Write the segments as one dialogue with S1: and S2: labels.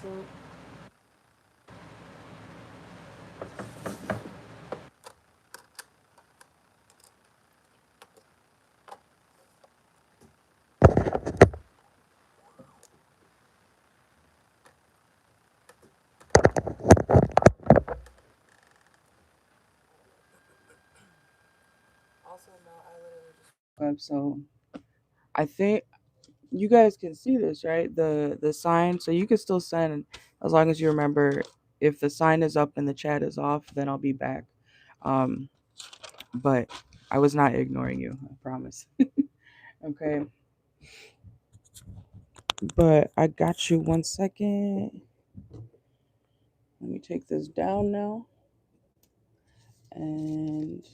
S1: up. Also, now I literally just woke up, so I think you guys can see this, right? The sign, so you can still send as long as you remember. If the sign is up and the chat is off, then I'll be back. Um, but I was not ignoring you, I promise. Okay, but I got you. 1 second. Let me take this down now, and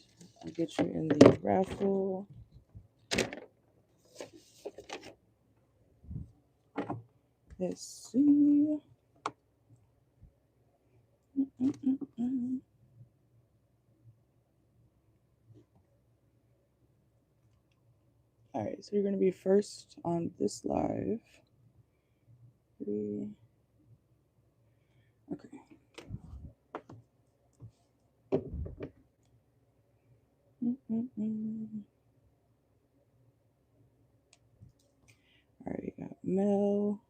S1: I'll get you in the raffle. Let's see. Mm-mm-mm-mm. All right, so you're gonna be first on this live. 3. Okay. Mm-mm-mm. All right, you got Mel,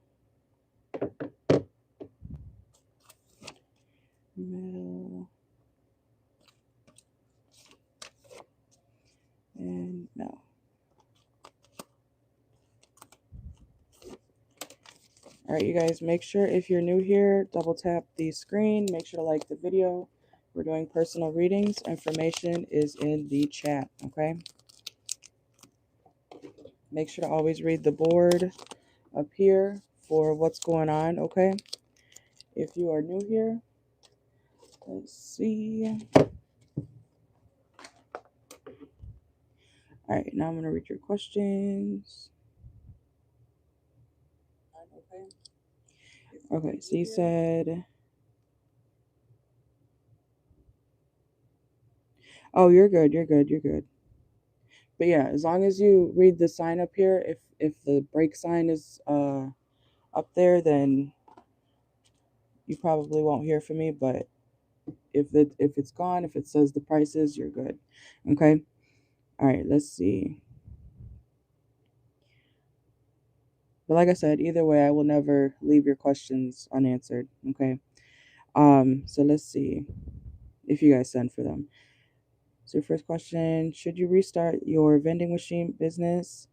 S1: and Mel. All right, you guys, make sure if you're new here, double tap the screen. Make sure to like the video. We're doing personal readings. Information is in the chat, okay? Make sure to always read the board up here for what's going on, okay? If you are new here, let's see. All right, now I'm going to read your questions. Okay, so you said, oh, you're good, you're good, you're good. But yeah, as long as you read the sign up here, if the break sign is up there, then you probably won't hear from me. But if it's gone, if it says the prices, you're good. Okay. All right. Let's see. But like I said, either way, I will never leave your questions unanswered. Okay. So let's see if you guys send for them. So first question: should you restart your vending machine business?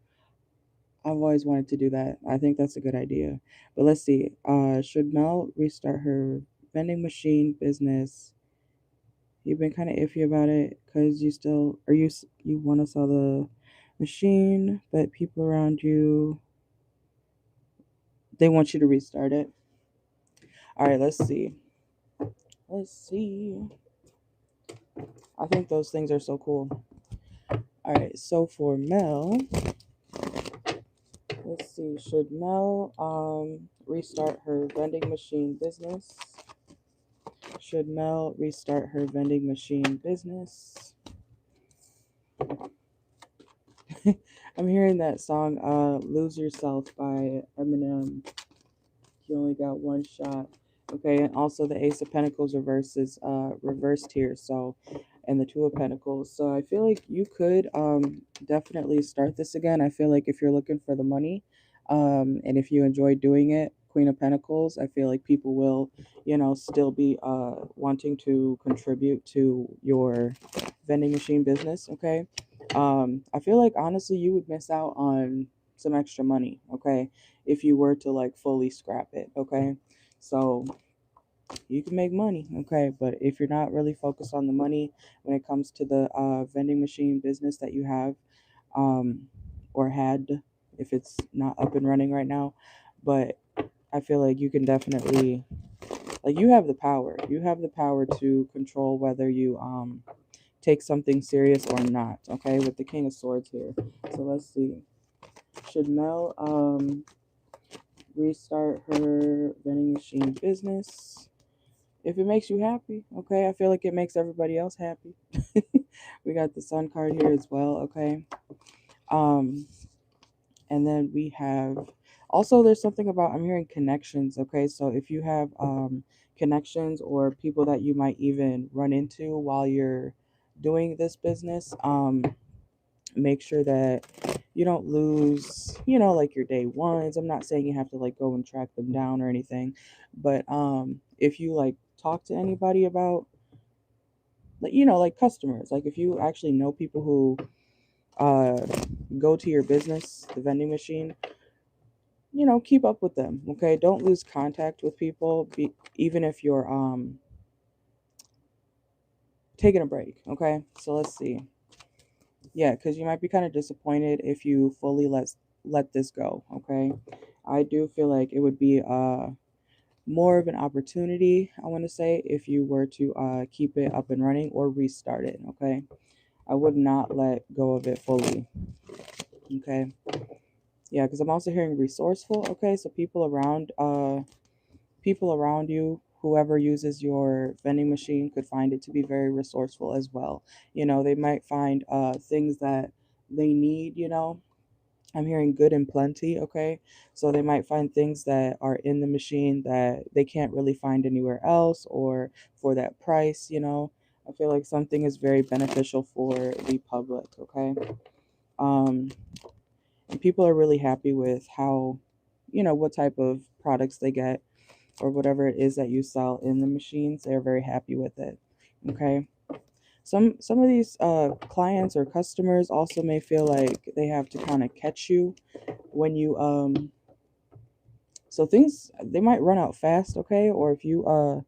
S1: I've always wanted to do that. I think that's a good idea. But let's see. Should Mel restart her vending machine business? You've been kind of iffy about it because you still, or you want to sell the machine, but people around you, they want you to restart it. All right, let's see. Let's see. I think those things are so cool. All right, so for Mel, let's see. Should Mel restart her vending machine business? Should Mel restart her vending machine business? I'm hearing that song, Lose Yourself by Eminem. You only got one shot. Okay, and also the Ace of Pentacles reverse is reversed here, so, and the Two of Pentacles. So I feel like you could definitely start this again. I feel like if you're looking for the money, and if you enjoy doing it, Queen of Pentacles, I feel like people will, still be wanting to contribute to your vending machine business. Okay. I feel like honestly you would miss out on some extra money, okay, if you were to like fully scrap it, okay? So you can make money, okay, but if you're not really focused on the money when it comes to the vending machine business that you have, or had, if it's not up and running right now, but I feel like you can definitely, like, you have the power. You have the power to control whether you take something serious or not, okay, with the King of Swords here. So let's see. Should Mel restart her vending machine business? If it makes you happy, okay. I feel like it makes everybody else happy. We got the Sun card here as well, okay. Um, and then we have Also, there's something about, I'm hearing connections, okay? So if you have connections or people that you might even run into while you're doing this business, make sure that you don't lose, like your day ones. I'm not saying you have to like go and track them down or anything, but if you like talk to anybody about, like, like customers, like if you actually know people who uh go to your business, the vending machine, keep up with them, okay? Don't lose contact with people, even if you're taking a break, okay? So let's see. Yeah, because you might be kind of disappointed if you fully let this go, okay? I do feel like it would be more of an opportunity, I want to say, if you were to keep it up and running or restart it, okay? I would not let go of it fully, okay? Yeah, because I'm also hearing resourceful, okay? So people around you, whoever uses your vending machine, could find it to be very resourceful as well. They might find things that they need, I'm hearing good and plenty, okay? So they might find things that are in the machine that they can't really find anywhere else or for that price, I feel like something is very beneficial for the public, okay? Um, and people are really happy with how, what type of products they get or whatever it is that you sell in the machines. They're very happy with it, okay? Some of these clients or customers also may feel like they have to kind of catch you when you so things, they might run out fast, okay? Or if you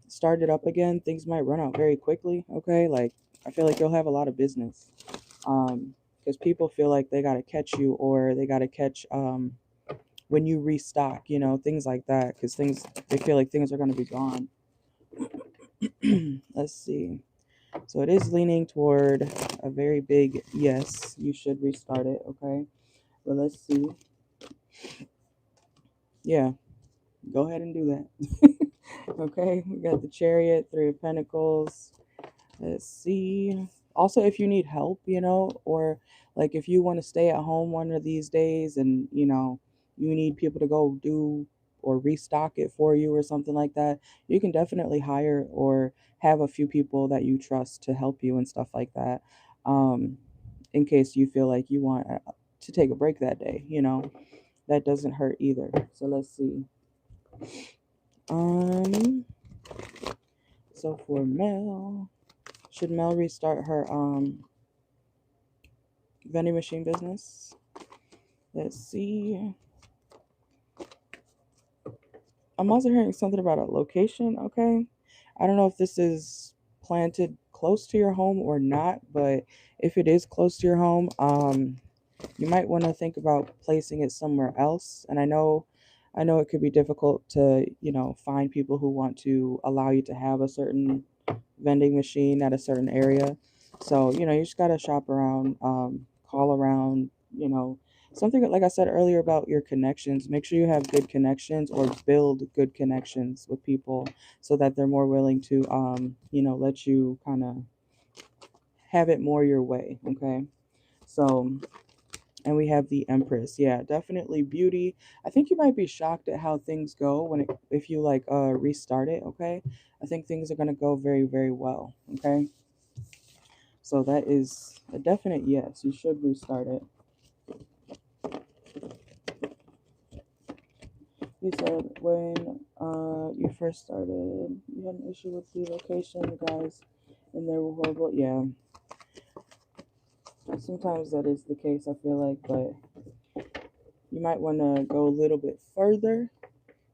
S1: start it up again, things might run out very quickly, okay? Like, I feel like you'll have a lot of business because people feel like they got to catch you, or they got to catch when you restock, things like that, because things, they feel like things are going to be gone. Let's see. So it is leaning toward a very big yes, you should restart it, okay? But let's see. Yeah, go ahead and do that. Okay, we got the Chariot, Three of Pentacles. Let's see. Also, if you need help, or like if you want to stay at home one of these days and, you need people to go do or restock it for you or something like that, you can definitely hire or have a few people that you trust to help you and stuff like that. Um, in case you feel like you want to take a break that day, that doesn't hurt either. So let's see. Um, so for Mel, should Mel restart her vending machine business? Let's see. I'm also hearing something about a location, okay? I don't know if this is planted close to your home or not, but if it is close to your home, you might want to think about placing it somewhere else. And I know it could be difficult to, find people who want to allow you to have a certain vending machine at a certain area. So, you just got to shop around, call around, something like I said earlier about your connections. Make sure you have good connections or build good connections with people so that they're more willing to, let you kind of have it more your way. Okay. So, and we have the Empress. Yeah, definitely beauty. I think you might be shocked at how things go if you like restart it, okay? I think things are going to go very, very well, okay? So that is a definite yes. You should restart it. You said when you first started, you had an issue with the location, the guys, and they were horrible. Yeah, sometimes that is the case, I feel like, but you might want to go a little bit further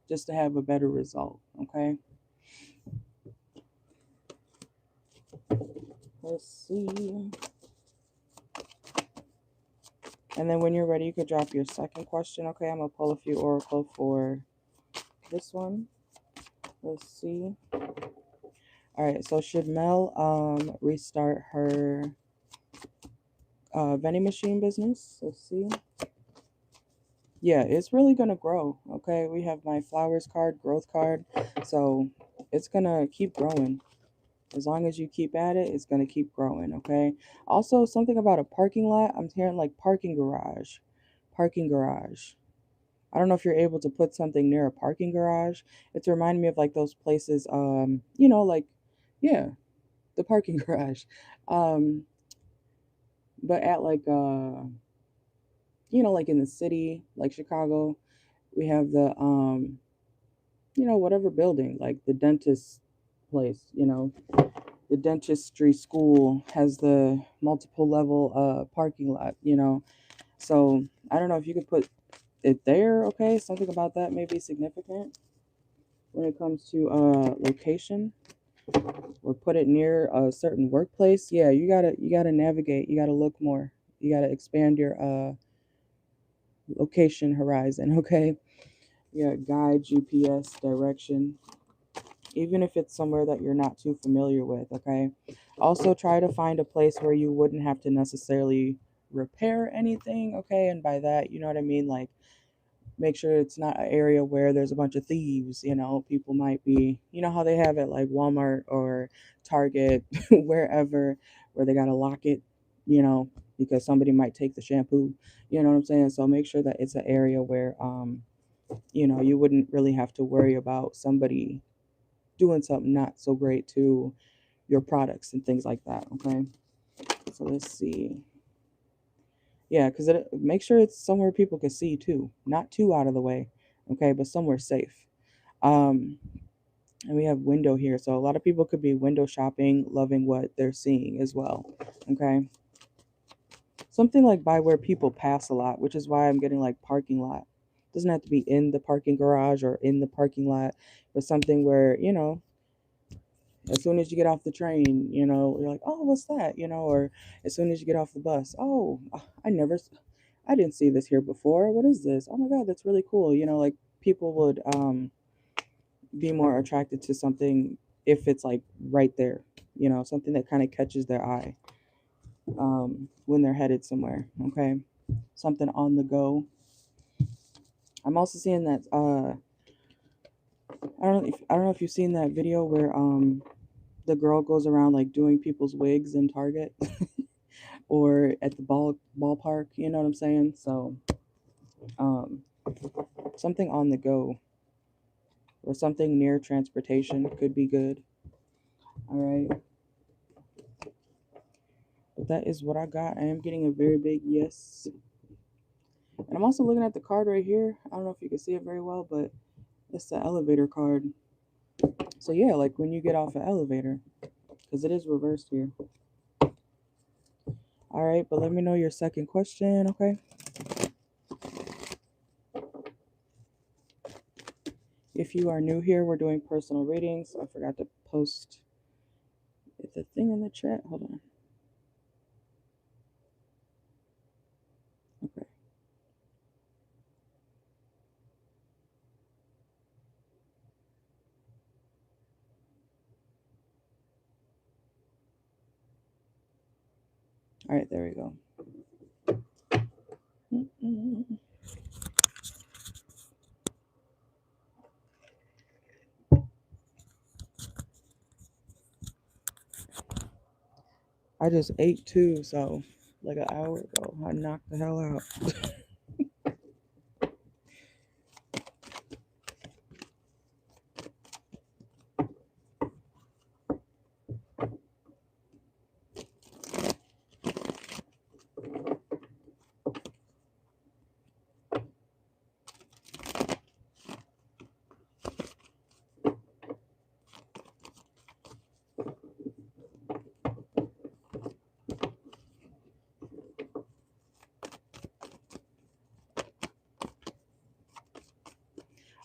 S1: just to have a better result, okay? Let's see. And then when you're ready, you could drop your second question, okay? I'm going to pull a few oracle for this one. Let's see. All right, so should Mel restart her vending machine business? Let's see. Yeah, it's really going to grow, okay? We have my flowers card, growth card. So it's going to keep growing. As long as you keep at it, it's going to keep growing, okay? Also, something about a parking lot. I'm hearing like parking garage. Parking garage. I don't know if you're able to put something near a parking garage. It's reminding me of like those places, like, yeah, the parking garage. Um, but at like, like in the city, like Chicago, we have the, whatever building, like the dentist place, the dentistry school has the multiple level parking lot, So I don't know if you could put it there, okay? Something about that may be significant when it comes to location, or put it near a certain workplace. Yeah, you gotta navigate, you gotta look more. You gotta expand your location horizon, okay? Yeah, guide, GPS, direction, even if it's somewhere that you're not too familiar with, okay? Also, try to find a place where you wouldn't have to necessarily repair anything, okay? And by that, you know what I mean? Like, make sure it's not an area where there's a bunch of thieves, people might be, how they have it like Walmart or Target, wherever, where they got to lock it, because somebody might take the shampoo, you know what I'm saying? So make sure that it's an area where, you wouldn't really have to worry about somebody doing something not so great to your products and things like that. Okay, so let's see. Yeah, because it make sure it's somewhere people can see too, not too out of the way. Okay, but somewhere safe. Um, and we have window here, so a lot of people could be window shopping, loving what they're seeing as well. Okay, something like by where people pass a lot, which is why I'm getting like parking lot. Doesn't have to be in the parking garage or in the parking lot, but something where as soon as you get off the train, you're like, oh, what's that? Or as soon as you get off the bus, oh, I didn't see this here before. What is this? Oh my God, that's really cool. Like people would be more attracted to something if it's like right there, something that kind of catches their eye when they're headed somewhere. Okay. Something on the go. I'm also seeing that, I don't know if you've seen that video where the girl goes around like doing people's wigs in Target or at the ballpark, you know what I'm saying? So um, something on the go or something near transportation could be good. All right, but that is what I got. I am getting a very big yes, and I'm also looking at the card right here. I don't know if you can see it very well, but it's the elevator card. So yeah, like when you get off an elevator, because it is reversed here. All right, but let me know your second question, okay? If you are new here, we're doing personal readings. I forgot to post the thing in the chat. Hold on. Okay. All right, there we go. I just ate too, so like an hour ago, I knocked the hell out.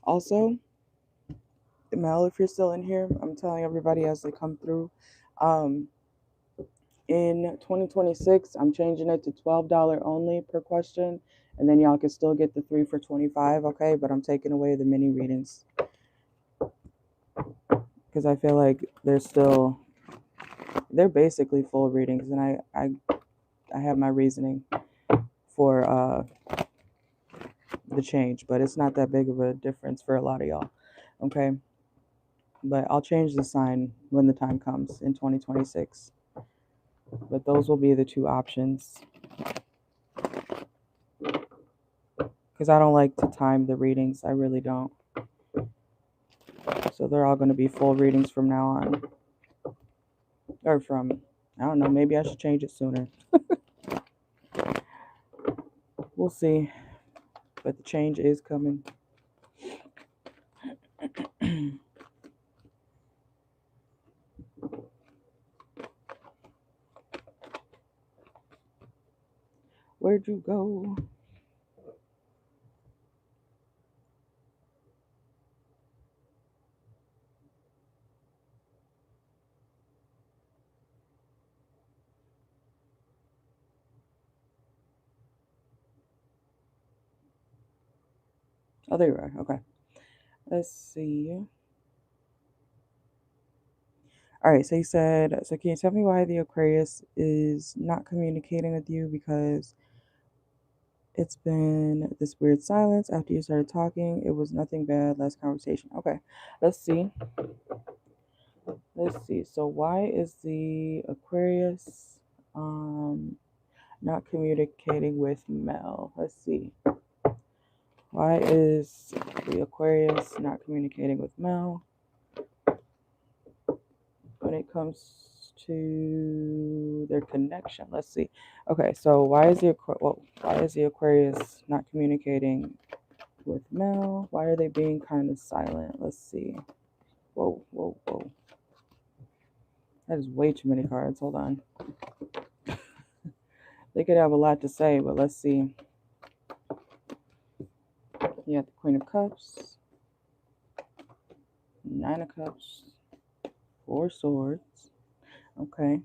S1: Also, Mel, if you're still in here, I'm telling everybody as they come through. Um, in 2026, I'm changing it to $12 only per question, and then y'all can still get the 3 for 25, okay? But I'm taking away the mini readings because I feel like they're basically full readings, and I have my reasoning for the change, but it's not that big of a difference for a lot of y'all, okay? But I'll change the sign when the time comes in 2026. But those will be the two options because I don't like to time the readings. I really don't. So they're all going to be full readings from now on. Or from, I don't know, maybe I should change it sooner. We'll see. But the change is coming. Where'd you go? Oh, there you are. Okay. Let's see. All right. So you said, so can you tell me why the Aquarius is not communicating with you? Because it's been this weird silence after you started talking. It was nothing bad. Last conversation. Okay. Let's see. Let's see. So why is the Aquarius not communicating with Mel? Let's see. Why is the Aquarius not communicating with Mel when it comes to their connection? Let's see. Okay, so why is the Aquarius not communicating with Mel? Why are they being kind of silent? Let's see. Whoa, whoa, whoa. That is way too many cards. Hold on. They could have a lot to say, but let's see. You have the Queen of Cups, Nine of Cups, Four Swords. Okay.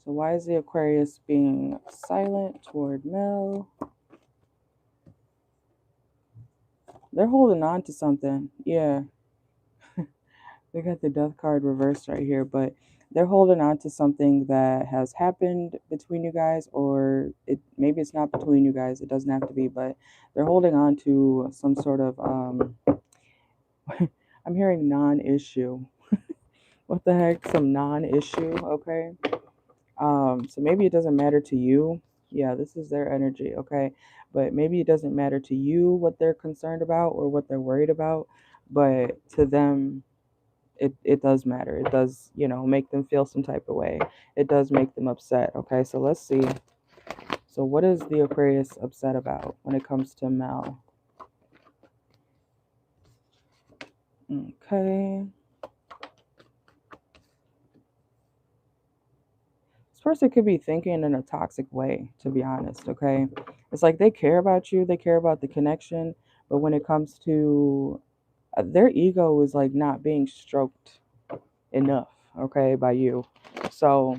S1: So why is the Aquarius being silent toward Mel? They're holding on to something. Yeah. They got the Death card reversed right here, but they're holding on to something that has happened between you guys, or maybe it's not between you guys. It doesn't have to be, but they're holding on to some sort of I'm hearing non-issue. What the heck? Some non-issue, okay? So maybe it doesn't matter to you. Yeah, this is their energy, okay? But maybe it doesn't matter to you what they're concerned about or what they're worried about, but to them, it does matter. It does, make them feel some type of way. It does make them upset, okay? So let's see. So what is the Aquarius upset about when it comes to Mel? Okay. This person could be thinking in a toxic way, to be honest, okay? It's like they care about you, they care about the connection, but when it comes to their ego is like not being stroked enough, okay, by you. So,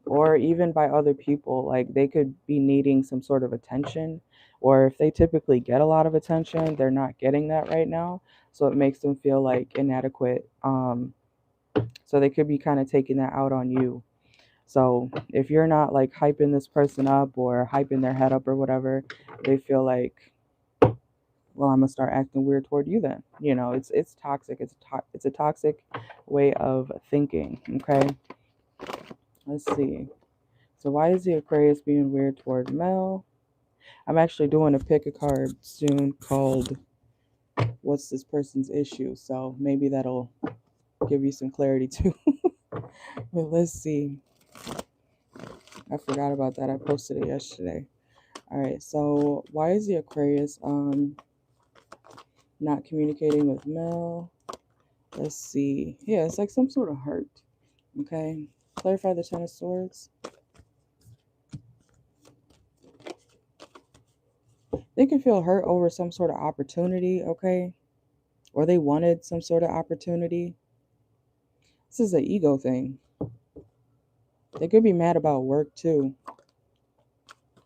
S1: or even by other people, like they could be needing some sort of attention, or if they typically get a lot of attention, they're not getting that right now. So it makes them feel like inadequate. So they could be kind of taking that out on you. So if you're not like hyping this person up or hyping their head up or whatever, they feel like, well, I'm gonna start acting weird toward you then. It's toxic. It's a toxic way of thinking. Okay. Let's see. So why is the Aquarius being weird toward Mel? I'm actually doing a pick a card soon called "What's this person's issue?" So maybe that'll give you some clarity too. But let's see. I forgot about that. I posted it yesterday. All right. So why is the Aquarius not communicating with Mel? Let's see. Yeah, it's like some sort of hurt. Okay. Clarify the Ten of Swords. They can feel hurt over some sort of opportunity, okay? Or they wanted some sort of opportunity. This is an ego thing. They could be mad about work too.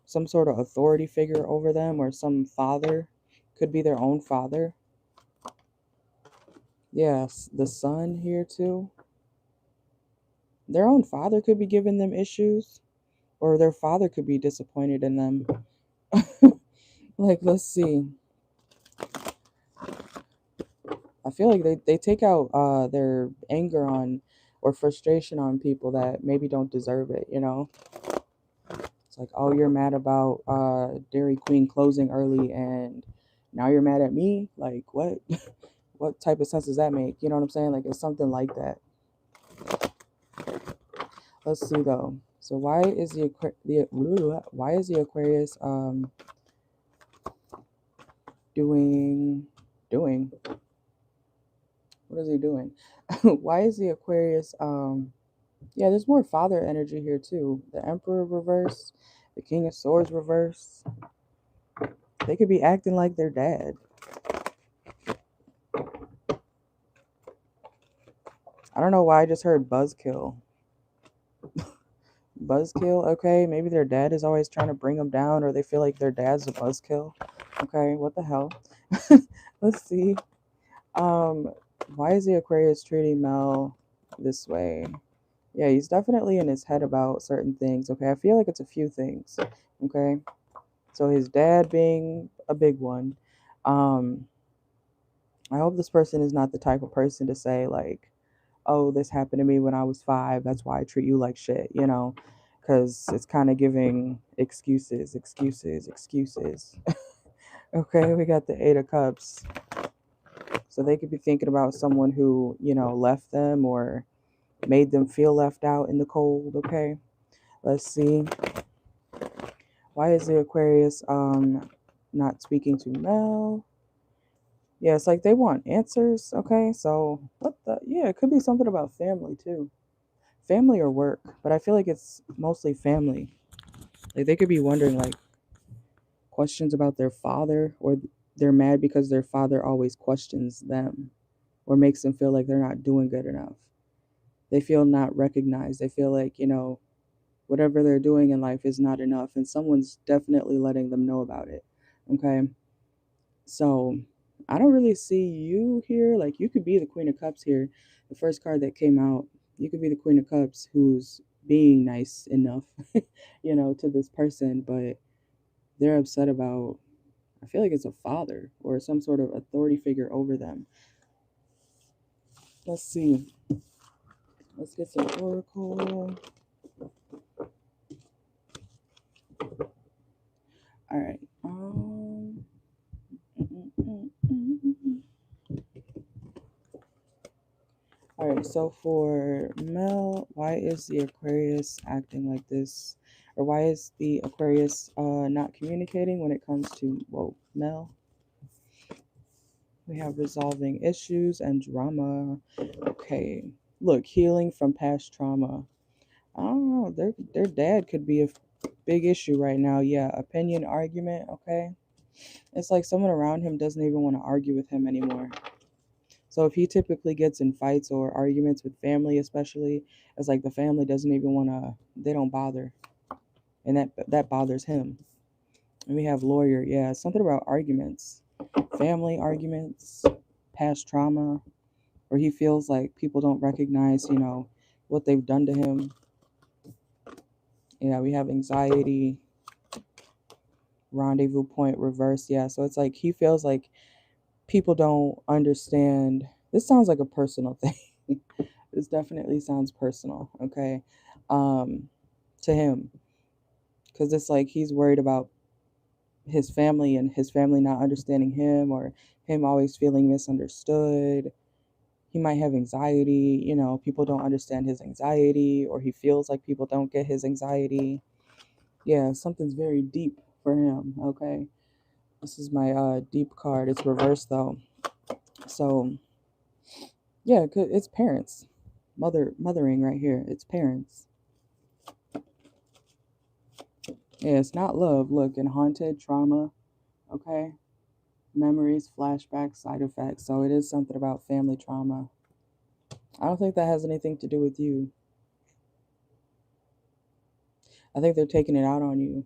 S1: Some sort of authority figure over them or some father. Could be their own father. Yes, the son here too. Their own father could be giving them issues. Or their father could be disappointed in them. Like, let's see. I feel like they take out their anger on or frustration on people that maybe don't deserve it, So like, oh, you're mad about Dairy Queen closing early and now you're mad at me? Like, what? What type of sense does that make? You know what I'm saying? Like, it's something like that. Let's see though. So why is the Aquarius doing what is he doing? Why is the Aquarius yeah, there's more father energy here too. The Emperor reverse, the King of Swords reverse. They could be acting like their dad. I don't know why I just heard buzzkill. Buzzkill, okay. Maybe their dad is always trying to bring them down, or they feel like their dad's a buzzkill. Okay, what the hell? Let's see. Why is the Aquarius treating Mel this way? Yeah, he's definitely in his head about certain things. Okay, I feel like it's a few things. Okay, so his dad being a big one. I hope this person is not the type of person to say like, oh, this happened to me when I was 5. That's why I treat you like shit, you know, because it's kind of giving excuses, excuses, excuses. Okay, we got the 8 of Cups. So they could be thinking about someone who, you know, left them or made them feel left out in the cold. Okay, let's see. Why is the Aquarius not speaking to Mel? Yeah, it's like they want answers. Okay, so what the? Yeah, it could be something about family too. Family or work, but I feel like it's mostly family. Like they could be wondering like questions about their father, or they're mad because their father always questions them or makes them feel like they're not doing good enough. They feel not recognized. They feel like, you know, whatever they're doing in life is not enough and someone's definitely letting them know about it. Okay? So, I don't really see you here. Like you could be the Queen of Cups here. The first card that came out, you could be the Queen of Cups who's being nice enough, you know, to this person, but they're upset about, I feel like it's a father or some sort of authority figure over them. Let's see. Let's get some oracle. All right. All right. So for Mel, why is the Aquarius acting like this, or why is the Aquarius not communicating when it comes to Mel? We have resolving issues and drama. Okay. Look, healing from past trauma. I don't know. Their dad could be a big issue right now. Yeah, opinion argument. Okay. It's like someone around him doesn't even want to argue with him anymore. So if he typically gets in fights or arguments with family, especially, it's like the family doesn't even want to. They don't bother, and that bothers him. And we have lawyer. Yeah, something about arguments, family arguments, past trauma, where he feels like people don't recognize, you know, what they've done to him. Yeah, we have anxiety, rendezvous point reverse. Yeah, so it's like he feels like people don't understand. This sounds like a personal thing. This definitely sounds personal, okay, to him, because it's like he's worried about his family and his family not understanding him, or him always feeling misunderstood. He might have anxiety, you know, people don't understand his anxiety, or he feels like people don't get his anxiety. Yeah, something's very deep for him, okay. This is my deep card. It's reversed though. So yeah, it's parents. Mothering right here. It's parents. Yeah, it's not love. Look, and haunted trauma, okay? Memories, flashbacks, side effects. So it is something about family trauma. I don't think that has anything to do with you. I think they're taking it out on you,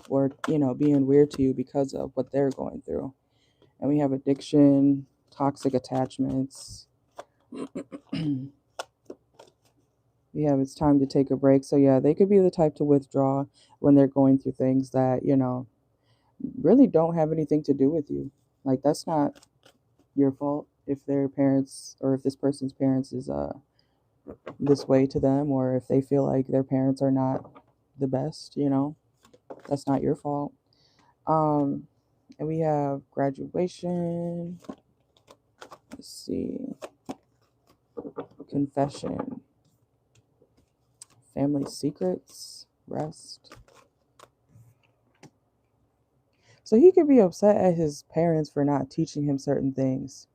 S1: or, you know, being weird to you because of what they're going through. And we have addiction, toxic attachments. We have it's time to take a break. So yeah, they could be the type to withdraw when they're going through things that, you know, really don't have anything to do with you. Like that's not your fault if their parents, or if this person's parents is this way to them, or if they feel like their parents are not the best, you know. That's not your fault. And we have graduation. Let's see. Confession. Family secrets. Rest. So he could be upset at his parents for not teaching him certain things,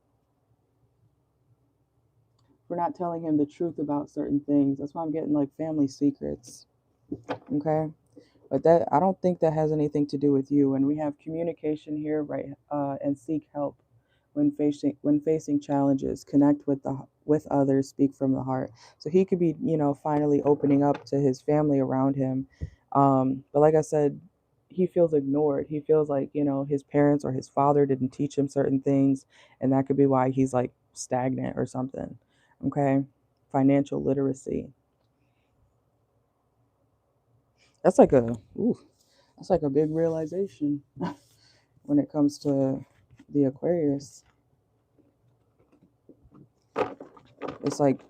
S1: for not telling him the truth about certain things. That's why I'm getting like family secrets. Okay. But that, I don't think that has anything to do with you. And we have communication here, right? And seek help when facing challenges. Connect with others. Speak from the heart. So he could be, finally opening up to his family around him. But like I said, he feels ignored. He feels like, his parents or his father didn't teach him certain things, and that could be why he's like stagnant or something. Okay, financial literacy. That's like a ooh, that's like a big realization when it comes to the Aquarius. It's like,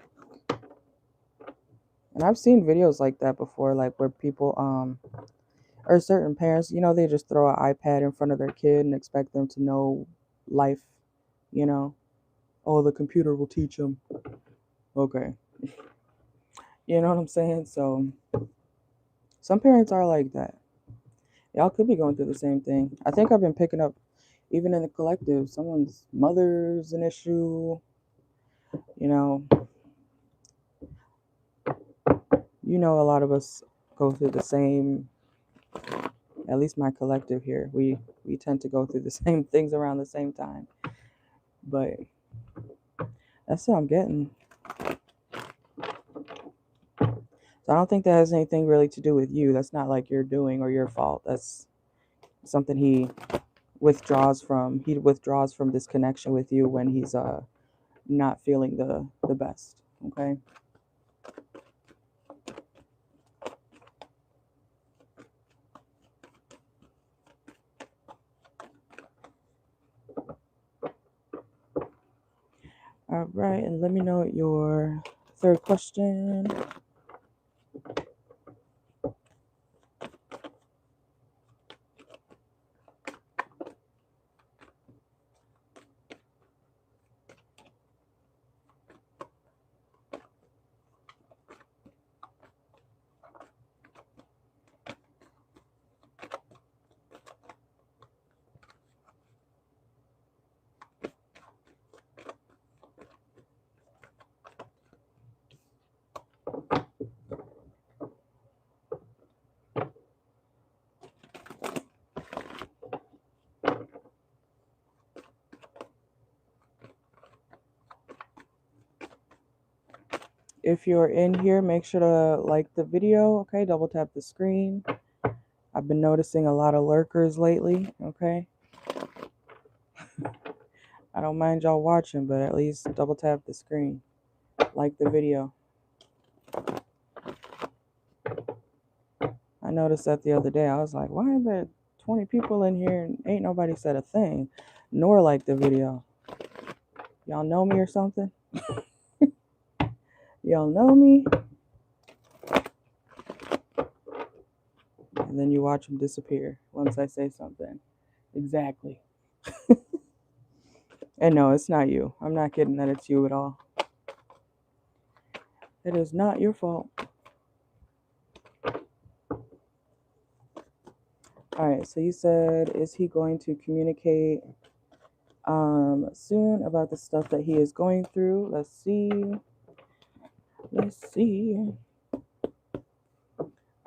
S1: and I've seen videos like that before, like where people, or certain parents, they just throw an iPad in front of their kid and expect them to know life, you know. Oh, the computer will teach them. Okay. You know what I'm saying? So some parents are like that. Y'all could be going through the same thing. I think I've been picking up, even in the collective, someone's mother's an issue, you know. A lot of us go through the same, at least my collective here. We tend to go through the same things around the same time. But that's what I'm getting. So I don't think that has anything really to do with you. That's not like your doing or your fault. That's something he withdraws from. He withdraws from this connection with you when he's not feeling the best. Okay. All right, and let me know your third question. If you're in here, make sure to like the video, okay? Double tap the screen. I've been noticing a lot of lurkers lately, okay? I don't mind y'all watching, but at least double tap the screen. Like the video. I noticed that the other day. I was like, why are there 20 people in here and ain't nobody said a thing, nor like the video? Y'all know me or something? Y'all know me? And then you watch them disappear once I say something. Exactly. And no, it's not you. I'm not kidding that it's you at all. It is not your fault. Alright, so you said, is he going to communicate soon about the stuff that he is going through? Let's see.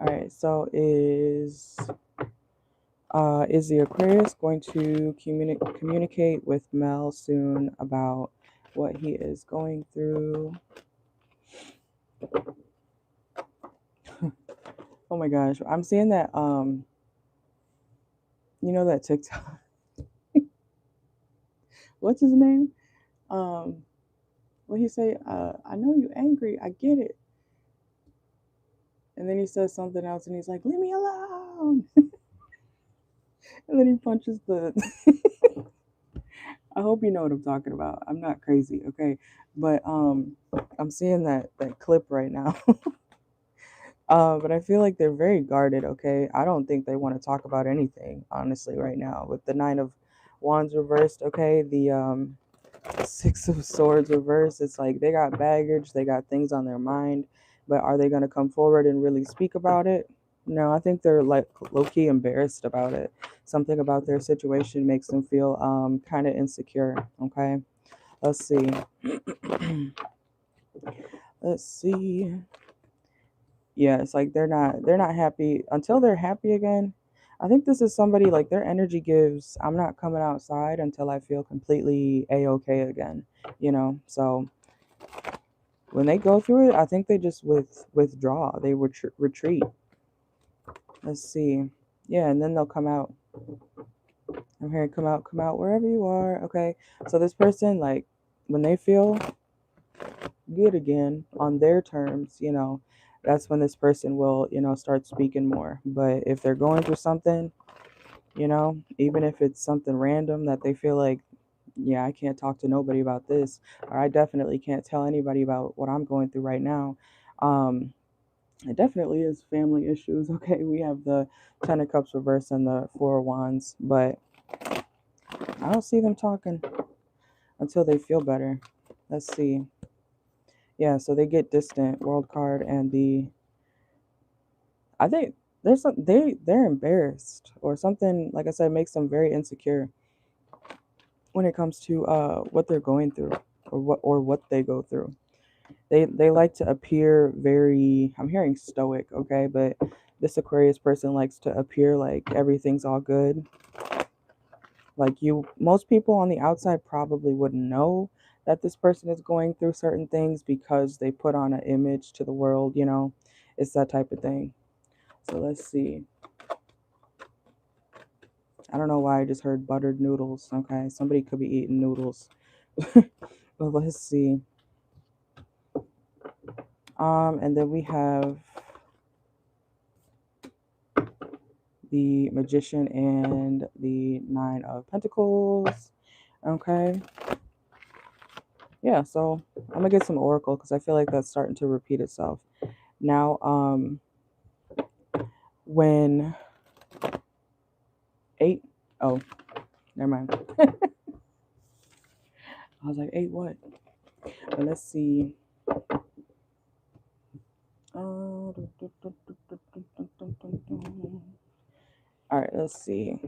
S1: Alright, so is the Aquarius going to communicate with Mel soon about what he is going through? Oh my gosh, I'm seeing that that TikTok. What's his name? What he say? I know you angry. I get it. And then he says something else, and he's like, "Leave me alone." And then he punches the. I hope you know what I'm talking about. I'm not crazy, okay? But I'm seeing that clip right now. But I feel like they're very guarded, okay? I don't think they want to talk about anything, honestly, right now. With the Nine of Wands reversed, okay? The Six of Swords reversed. It's like they got baggage, they got things on their mind, but are they going to come forward and really speak about it? No, I think they're like low-key embarrassed about it. Something about their situation makes them feel kind of insecure, okay? Let's see. Let's see. Yeah, it's like they're not happy until they're happy again. I think this is somebody like their energy gives, I'm not coming outside until I feel completely a-okay again, So when they go through it, I think they just withdraw. They retreat. Let's see. Yeah, and then they'll come out. I'm hearing come out wherever you are. Okay. So this person, like, when they feel good again on their terms, that's when this person will, start speaking more. But if they're going through something, even if it's something random that they feel like, yeah, I can't talk to nobody about this, or I definitely can't tell anybody about what I'm going through right now. It definitely is family issues. Okay, we have the Ten of Cups reverse and the Four of Wands, but I don't see them talking until they feel better. Let's see. Yeah, so they get distant, World card, and I think they're embarrassed or something, like I said, makes them very insecure when it comes to what they're going through or what they go through. They like to appear very, I'm hearing stoic, okay, but this Aquarius person likes to appear like everything's all good. Like most people on the outside probably wouldn't know that this person is going through certain things because they put on an image to the world. It's that type of thing. So let's see. I don't know why I just heard buttered noodles. Okay, somebody could be eating noodles. But let's see. And then we have the Magician and the Nine of Pentacles. Okay. Yeah, so I'm gonna get some Oracle because I feel like that's starting to repeat itself. Now, when eight, oh, never mind. I was like, eight what? But let's see. All right, let's see.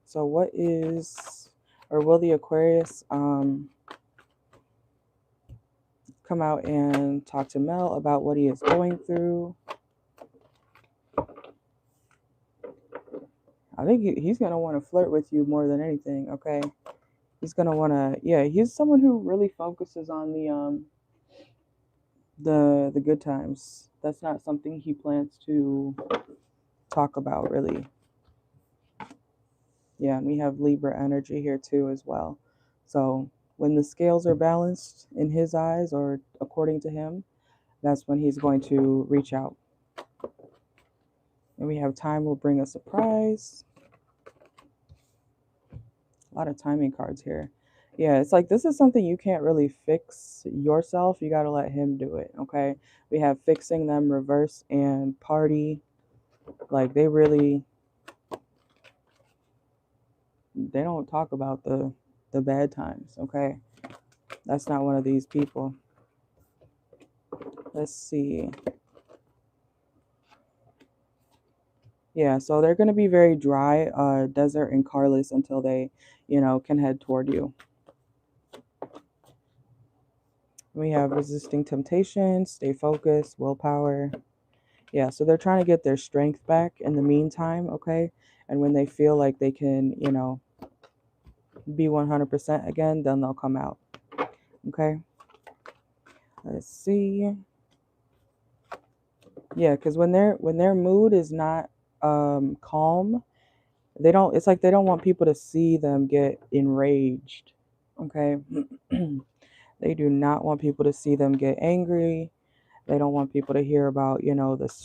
S1: So what is, or will the Aquarius come out and talk to Mel about what he is going through? I think he's going to want to flirt with you more than anything, okay? He's going to want to, yeah, he's someone who really focuses on the good times. That's not something he plans to talk about, really. Yeah, and we have Libra energy here too as well. So when the scales are balanced in his eyes or according to him, that's when he's going to reach out. And we have time will bring a surprise. A lot of timing cards here. Yeah, it's like this is something you can't really fix yourself. You got to let him do it, okay? We have fixing them reverse and party. Like they don't talk about the bad times, okay? That's not one of these people. Let's see. Yeah, so they're going to be very dry, desert and carless until they, can head toward you. We have resisting temptation, stay focused, willpower. Yeah, so they're trying to get their strength back in the meantime, okay? And when they feel like they can, be 100% again, then they'll come out. Okay? Let's see. Yeah, because when their mood is not calm, it's like they don't want people to see them get enraged. Okay? They do not want people to see them get angry. They don't want people to hear about, the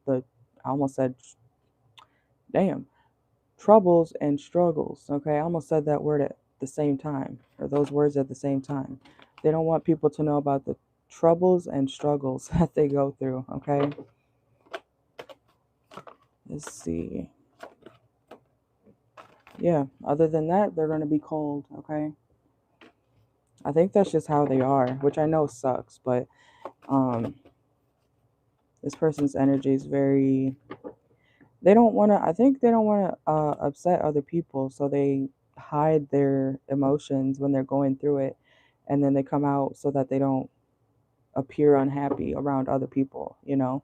S1: I almost said, damn, troubles and struggles. Okay, I almost said that word at the same time, or those words at the same time. They don't want people to know about the troubles and struggles that they go through. Okay, Let's see. Yeah, other than that, they're going to be cold, okay? I think that's just how they are, which I know sucks, but this person's energy is very, they don't want to, I think they don't want to upset other people, so they hide their emotions when they're going through it, and then they come out so that they don't appear unhappy around other people, you know?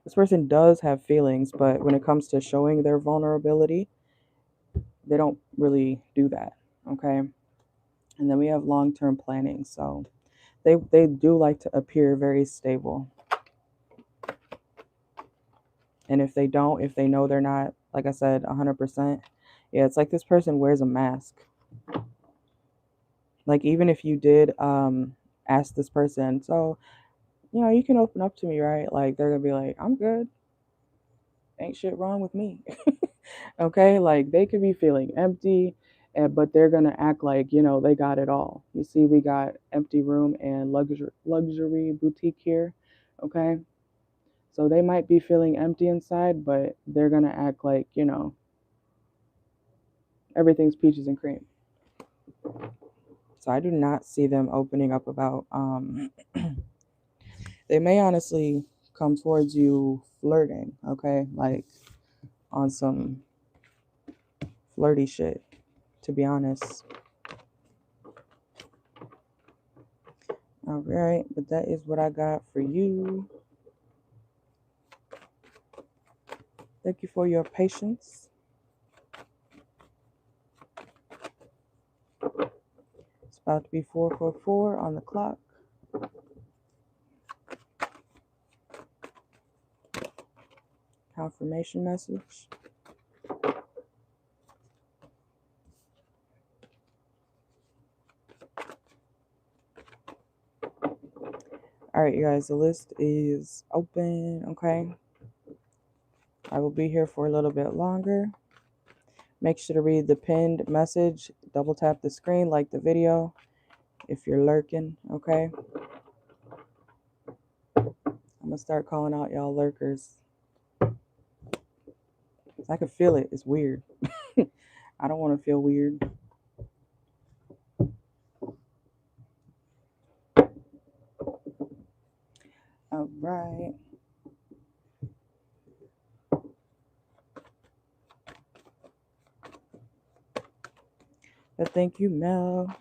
S1: This person does have feelings, but when it comes to showing their vulnerability, they don't really do that, okay? And then we have long-term planning, so they do like to appear very stable. And if they don't, if they know they're not, like I said, 100%, yeah, it's like this person wears a mask. Like, even if you did ask this person, so, you know, you can open up to me, right? Like, they're gonna be like, I'm good. Ain't shit wrong with me. Okay? Like, they could be feeling empty, but they're gonna act like, you know, they got it all. You see, we got empty room and luxury boutique here. Okay? So they might be feeling empty inside, but they're gonna act like, you know, everything's peaches and cream. So I do not see them opening up about they may honestly come towards you flirting, okay? Like on some flirty shit, to be honest. All right, but that is what I got for you. Thank you for your patience. It's about to be 4:44 on the clock. Confirmation message. All right, you guys, the list is open, okay? I will be here for a little bit longer. Make sure to read the pinned message. Double tap the screen, like the video if you're lurking, okay? I'm going to start calling out y'all lurkers. I can feel it. It's weird. I don't want to feel weird. All right. But thank you, Mel.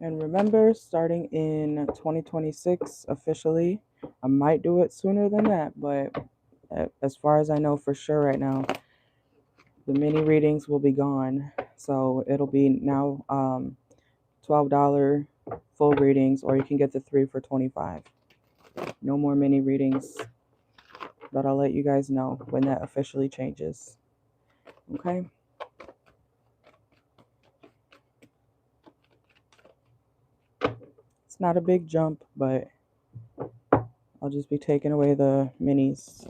S1: And remember, starting in 2026 officially, I might do it sooner than that, but as far as I know for sure right now, the mini readings will be gone. So it'll be now $12 full readings, or you can get the 3 for $25. No more mini readings, but I'll let you guys know when that officially changes. Okay? It's not a big jump, but I'll just be taking away the minis.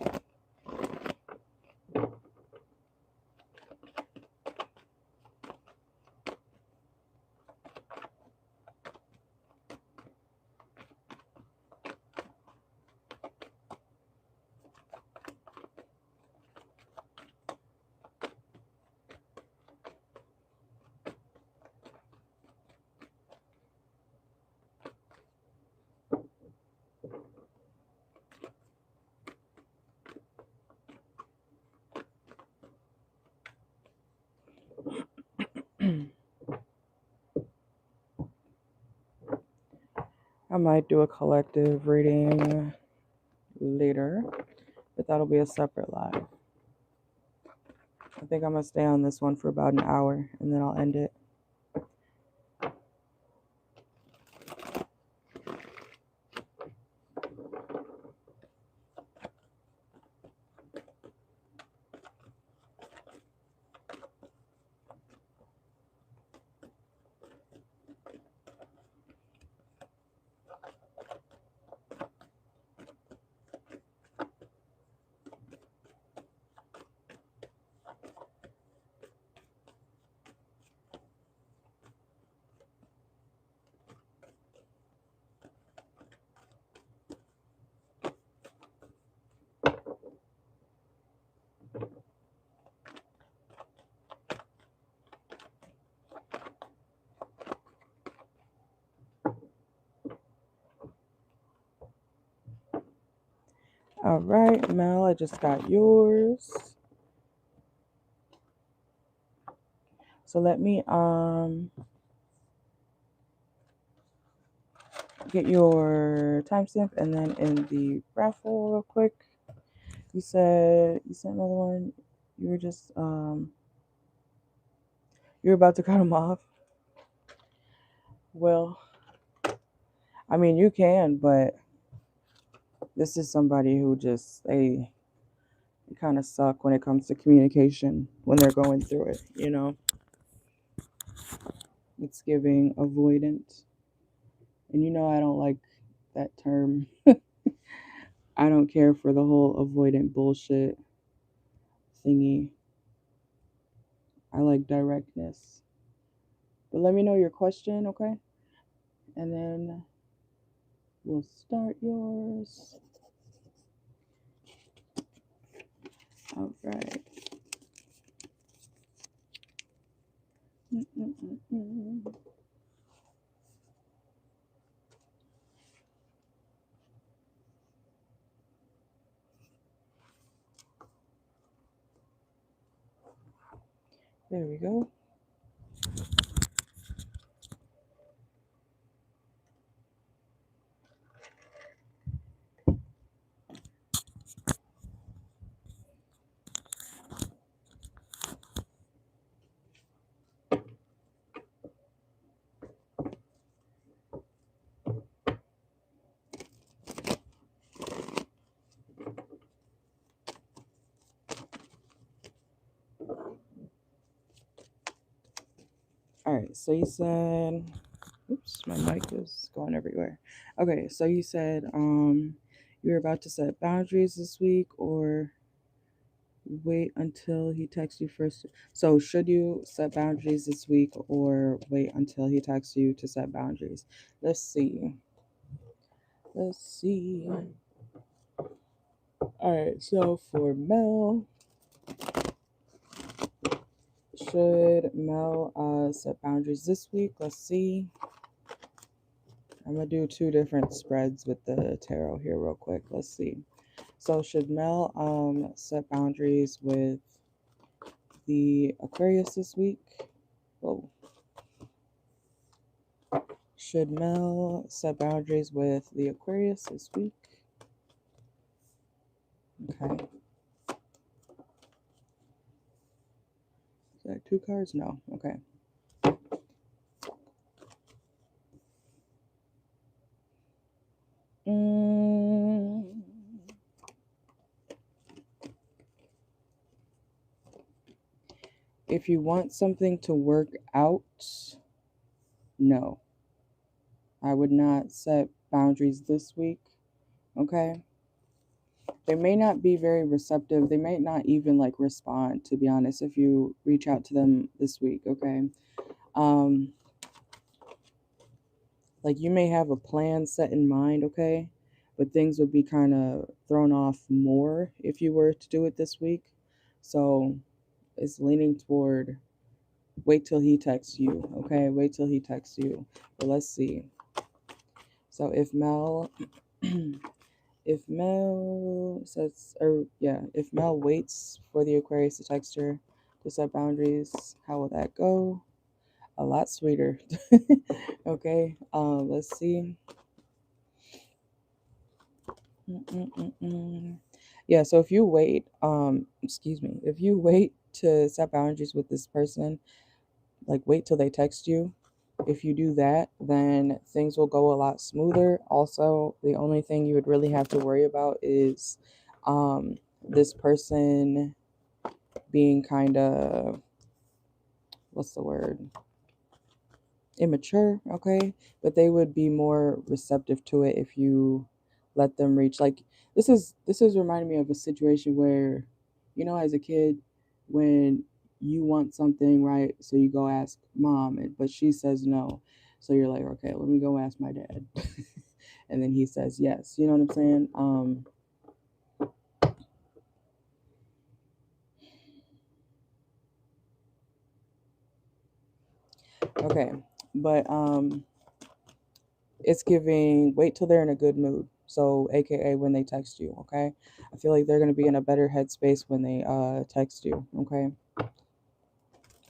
S1: I might do a collective reading later, but that'll be a separate live. I think I'm going to stay on this one for about an hour, and then I'll end it. All right, Mel, I just got yours. So let me get your timestamp, and then in the raffle real quick. You said another one. You were just you're about to cut them off. Well, I mean you can, but this is somebody who just they kind of suck when it comes to communication when they're going through it, you know. It's giving avoidant. And you know I don't like that term. I don't care for the whole avoidant bullshit thingy. I like directness. But let me know your question, okay? And then we'll start yours. All right. There we go. All right, so you said, oops, my mic is going everywhere. Okay, so you said you're about to set boundaries this week, or wait until he texts you first. So should you set boundaries this week or wait until he texts you to set boundaries? Let's see. All right, so for Mel, should Mel set boundaries this week? Let's see. I'm gonna do two different spreads with the tarot here real quick. Let's see. So should Mel set boundaries with the Aquarius this week? Whoa. Should Mel set boundaries with the Aquarius this week? Okay. Is that 2 cards? No. Okay. If you want something to work out, no. I would not set boundaries this week. Okay. They may not be very receptive. They may not even like respond, to be honest, if you reach out to them this week. Okay. Like you may have a plan set in mind, okay, but things would be kind of thrown off more if you were to do it this week. So it's leaning toward wait till he texts you, okay? Wait till he texts you. But let's see. So if Mel if Mel says, or yeah, if Mel waits for the Aquarius to text her to set boundaries, how will that go? A lot sweeter. Okay, let's see. Yeah, so if you wait, if you wait to set boundaries with this person, like wait till they text you. If you do that, then things will go a lot smoother. Also, the only thing you would really have to worry about is this person being kind of, what's the word? Immature, okay? But they would be more receptive to it if you let them reach. Like this is reminding me of a situation where, you know, as a kid, when you want something, right? So you go ask mom, but she says no. So you're like, okay, let me go ask my dad. And then he says yes. You know what I'm saying? Okay. But it's giving wait till they're in a good mood. So aka when they text you, okay? I feel like they're going to be in a better headspace when they text you, okay?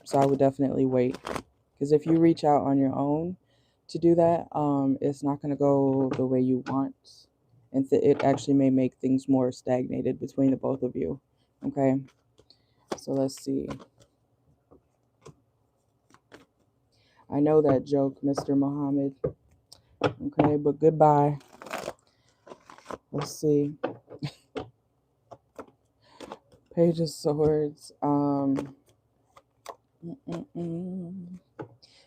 S1: So I would definitely wait, because if you reach out on your own to do that, it's not going to go the way you want, and it actually may make things more stagnated between the both of you, okay? So let's see. I know that joke, Mr. Muhammad. Okay, but goodbye. Let's see. Page of Swords.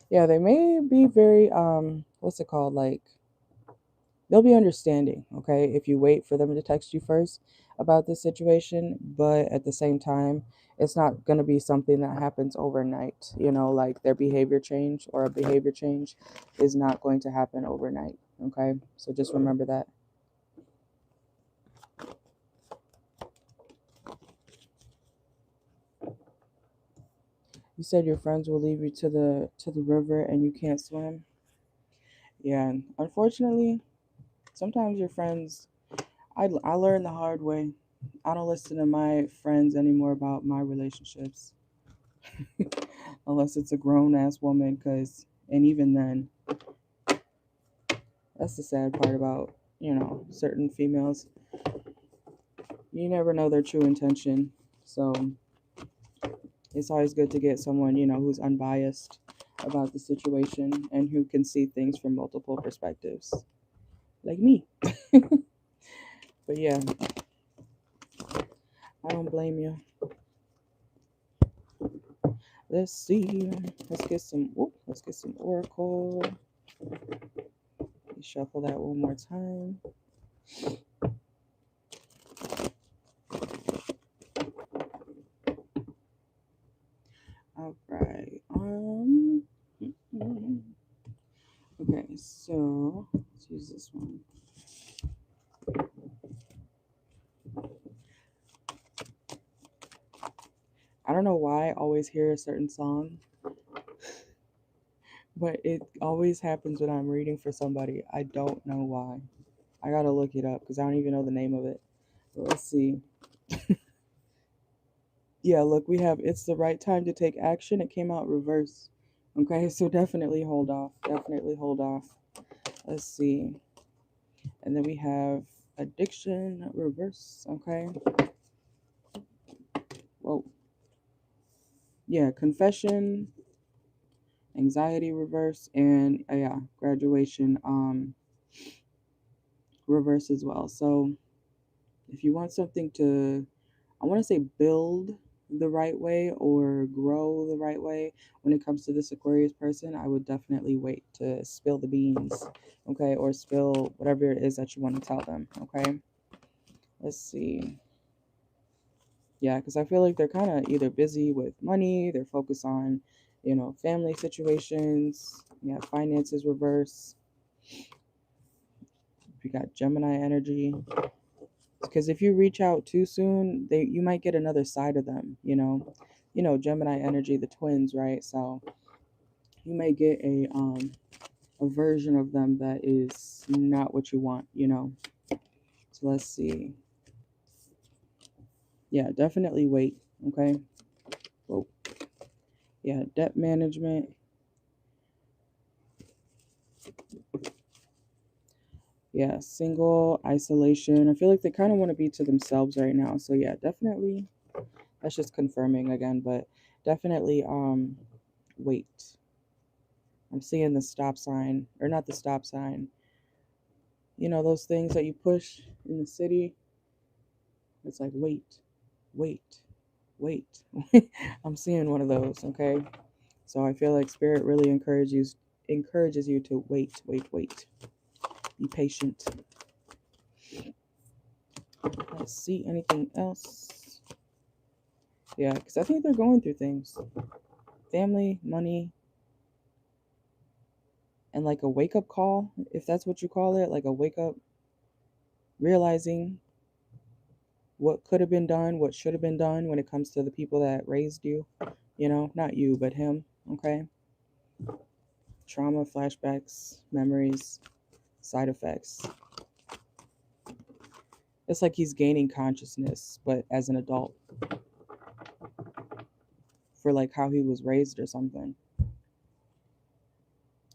S1: Yeah, they may be very what's it called? Like, they'll be understanding, okay, if you wait for them to text you first about this situation, but at the same time, it's not going to be something that happens overnight, you know, like their behavior change or a behavior change is not going to happen overnight, okay? So just remember that. You said your friends will leave you to the river and you can't swim. Yeah, and unfortunately, sometimes your friends, I learned the hard way. I don't listen to my friends anymore about my relationships unless it's a grown ass woman, cuz and even then, that's the sad part about, you know, certain females. You never know their true intention. So, it's always good to get someone, you know, who's unbiased about the situation and who can see things from multiple perspectives. Like me. But yeah, I don't blame you. Let's see. Let's get some oracle. Shuffle that one more time. All right. Okay, so let's use this one. I don't know why I always hear a certain song, but it always happens when I'm reading for somebody. I don't know why. I gotta look it up because I don't even know the name of it. But let's see. Yeah, look, we have It's the Right Time to Take Action. It came out reverse. Okay, so definitely hold off. Definitely hold off. Let's see. And then we have Addiction reverse. Okay. Whoa. Yeah, Confession, Anxiety reverse, and yeah, Graduation reverse as well. So if you want something to, I want to say, build the right way or grow the right way when it comes to this Aquarius person, I would definitely wait to spill the beans, okay, or spill whatever it is that you want to tell them, okay? Let's see. Yeah, because I feel like they're kind of either busy with money, they're focused on, you know, family situations. Yeah, finances reverse. We got Gemini energy. Because if you reach out too soon, you might get another side of them, you know. You know, Gemini energy, the twins, right? So you may get a version of them that is not what you want, you know. So let's see. Yeah, definitely wait, okay? Whoa. Yeah, debt management. Yeah, single, isolation. I feel like they kind of want to be to themselves right now. So yeah, definitely. That's just confirming again, but definitely wait. I'm seeing the stop sign, or not the stop sign. You know those things that you push in the city? It's like wait, wait, wait. I'm seeing one of those, okay? So I feel like spirit really encourages you to wait, wait, wait. Be patient. Let's see anything else. Yeah, because I think they're going through things. Family, money, and like a wake up call, if that's what you call it, like a wake up, realizing what could have been done, what should have been done when it comes to the people that raised you, you know, not you, but him, okay? Trauma, flashbacks, memories, side effects. It's like he's gaining consciousness, but as an adult, for like how he was raised or something.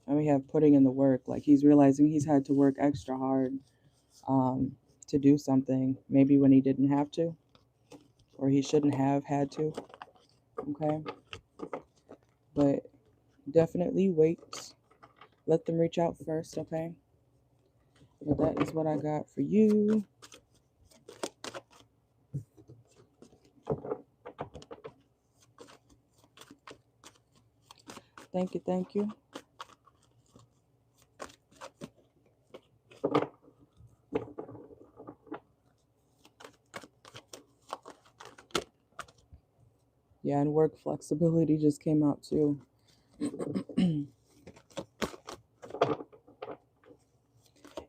S1: And we have putting in the work, like he's realizing he's had to work extra hard to do something, maybe when he didn't have to, or he shouldn't have had to. Okay, but definitely wait. Let them reach out first. Okay, but that is what I got for you. Thank you, thank you. Yeah, and work flexibility just came out too.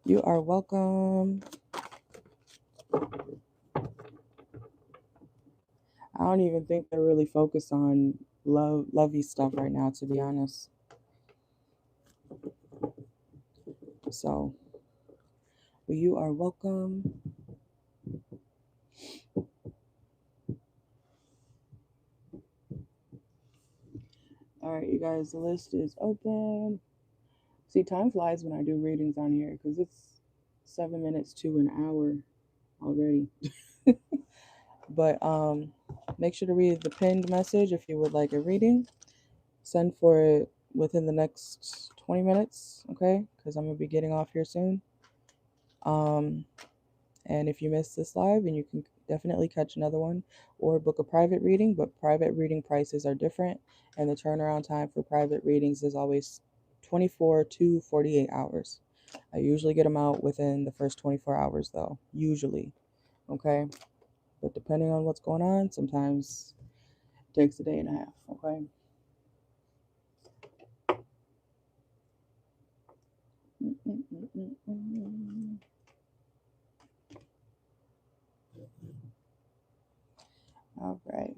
S1: You are welcome. I don't even think they're really focused on lovey stuff right now, to be honest. So, well, you are welcome. All right, you guys, the list is open. See, time flies when I do readings on here because it's 7 minutes to an hour already. But make sure to read the pinned message if you would like a reading. Send for it within the next 20 minutes, okay? Because I'm gonna be getting off here soon. And if you missed this live, and you can definitely catch another one or book a private reading, but private reading prices are different, and the turnaround time for private readings is always 24 to 48 hours. I usually get them out within the first 24 hours, though, usually, okay? But depending on what's going on, sometimes it takes a day and a half, okay? All right.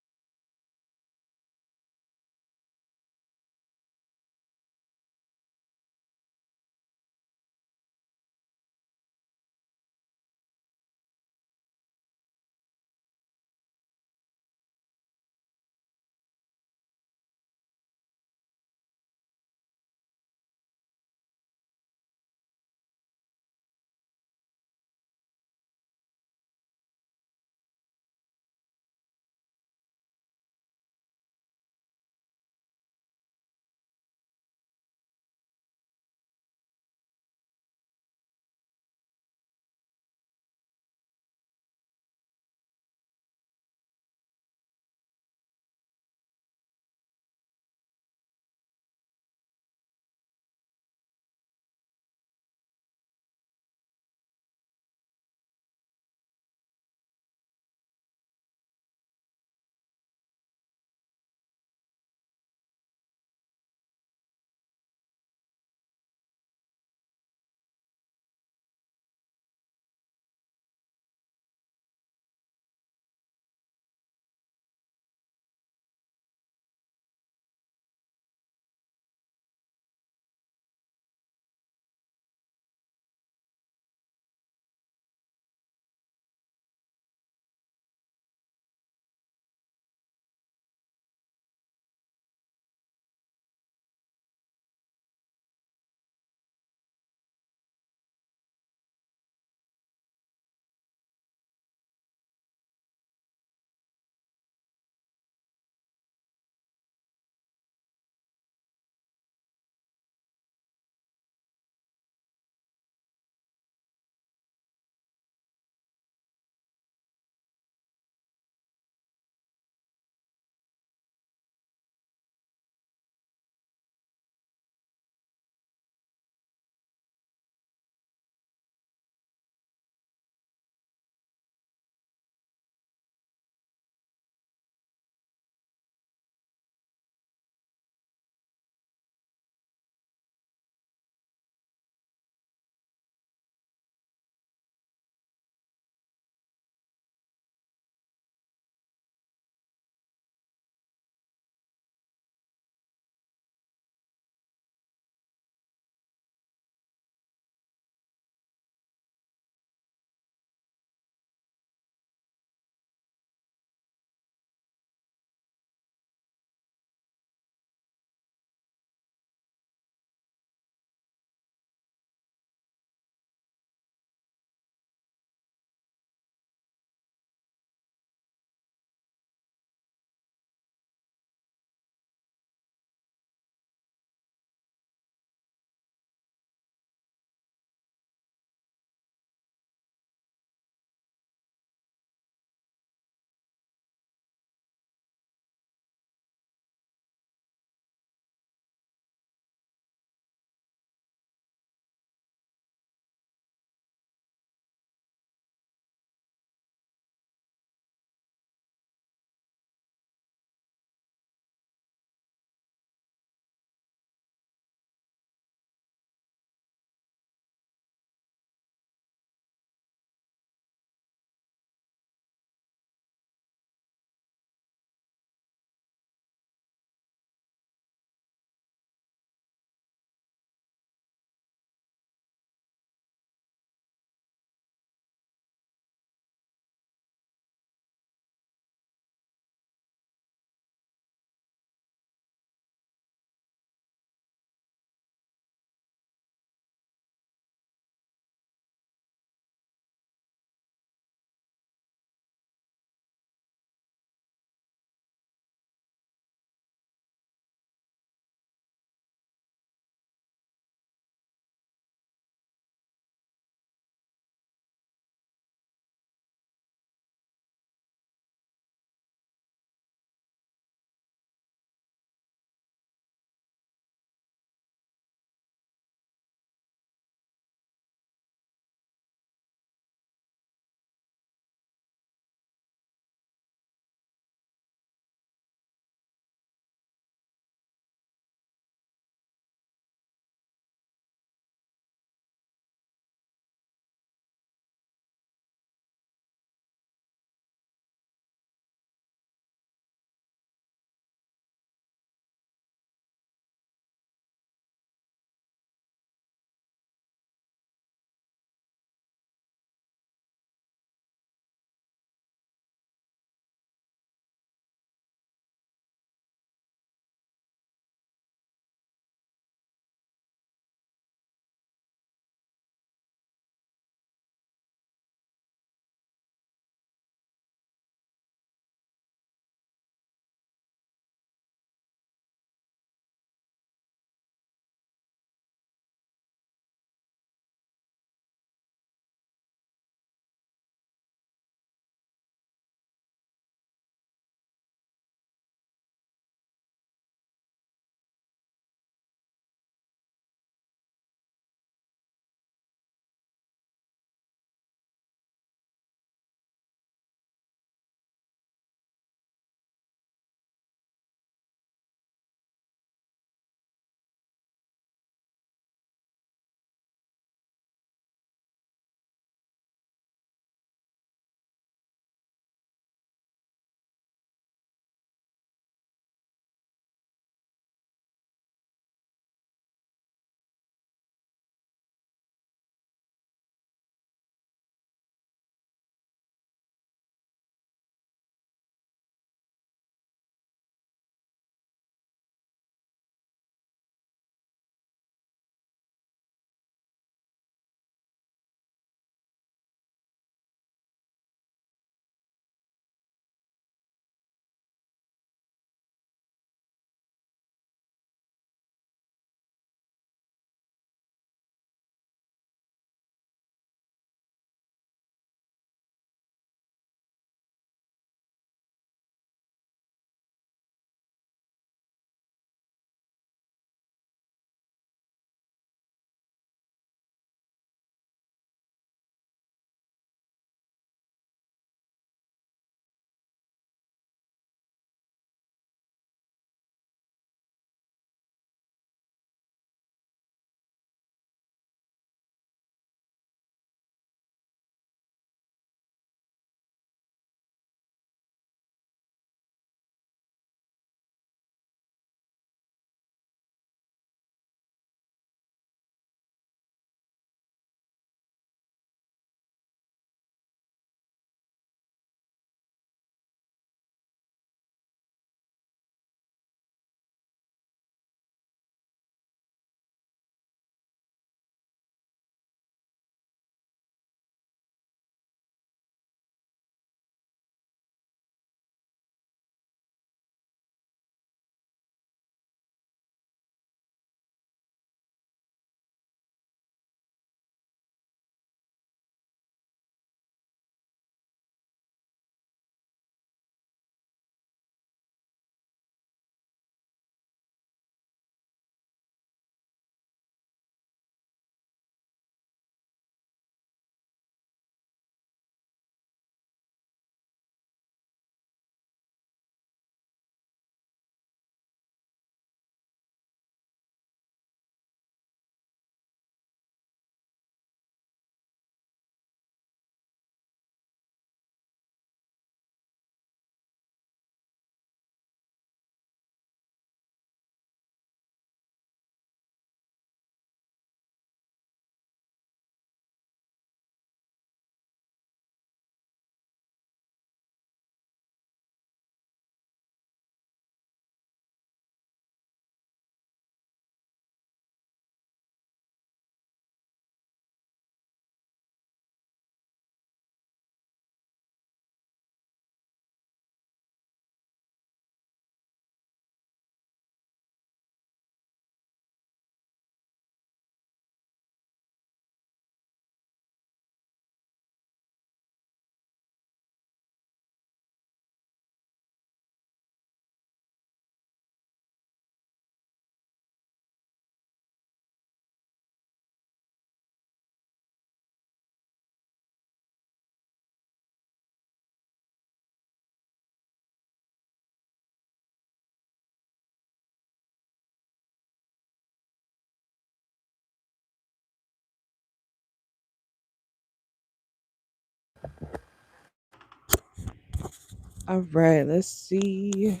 S1: All right, let's see.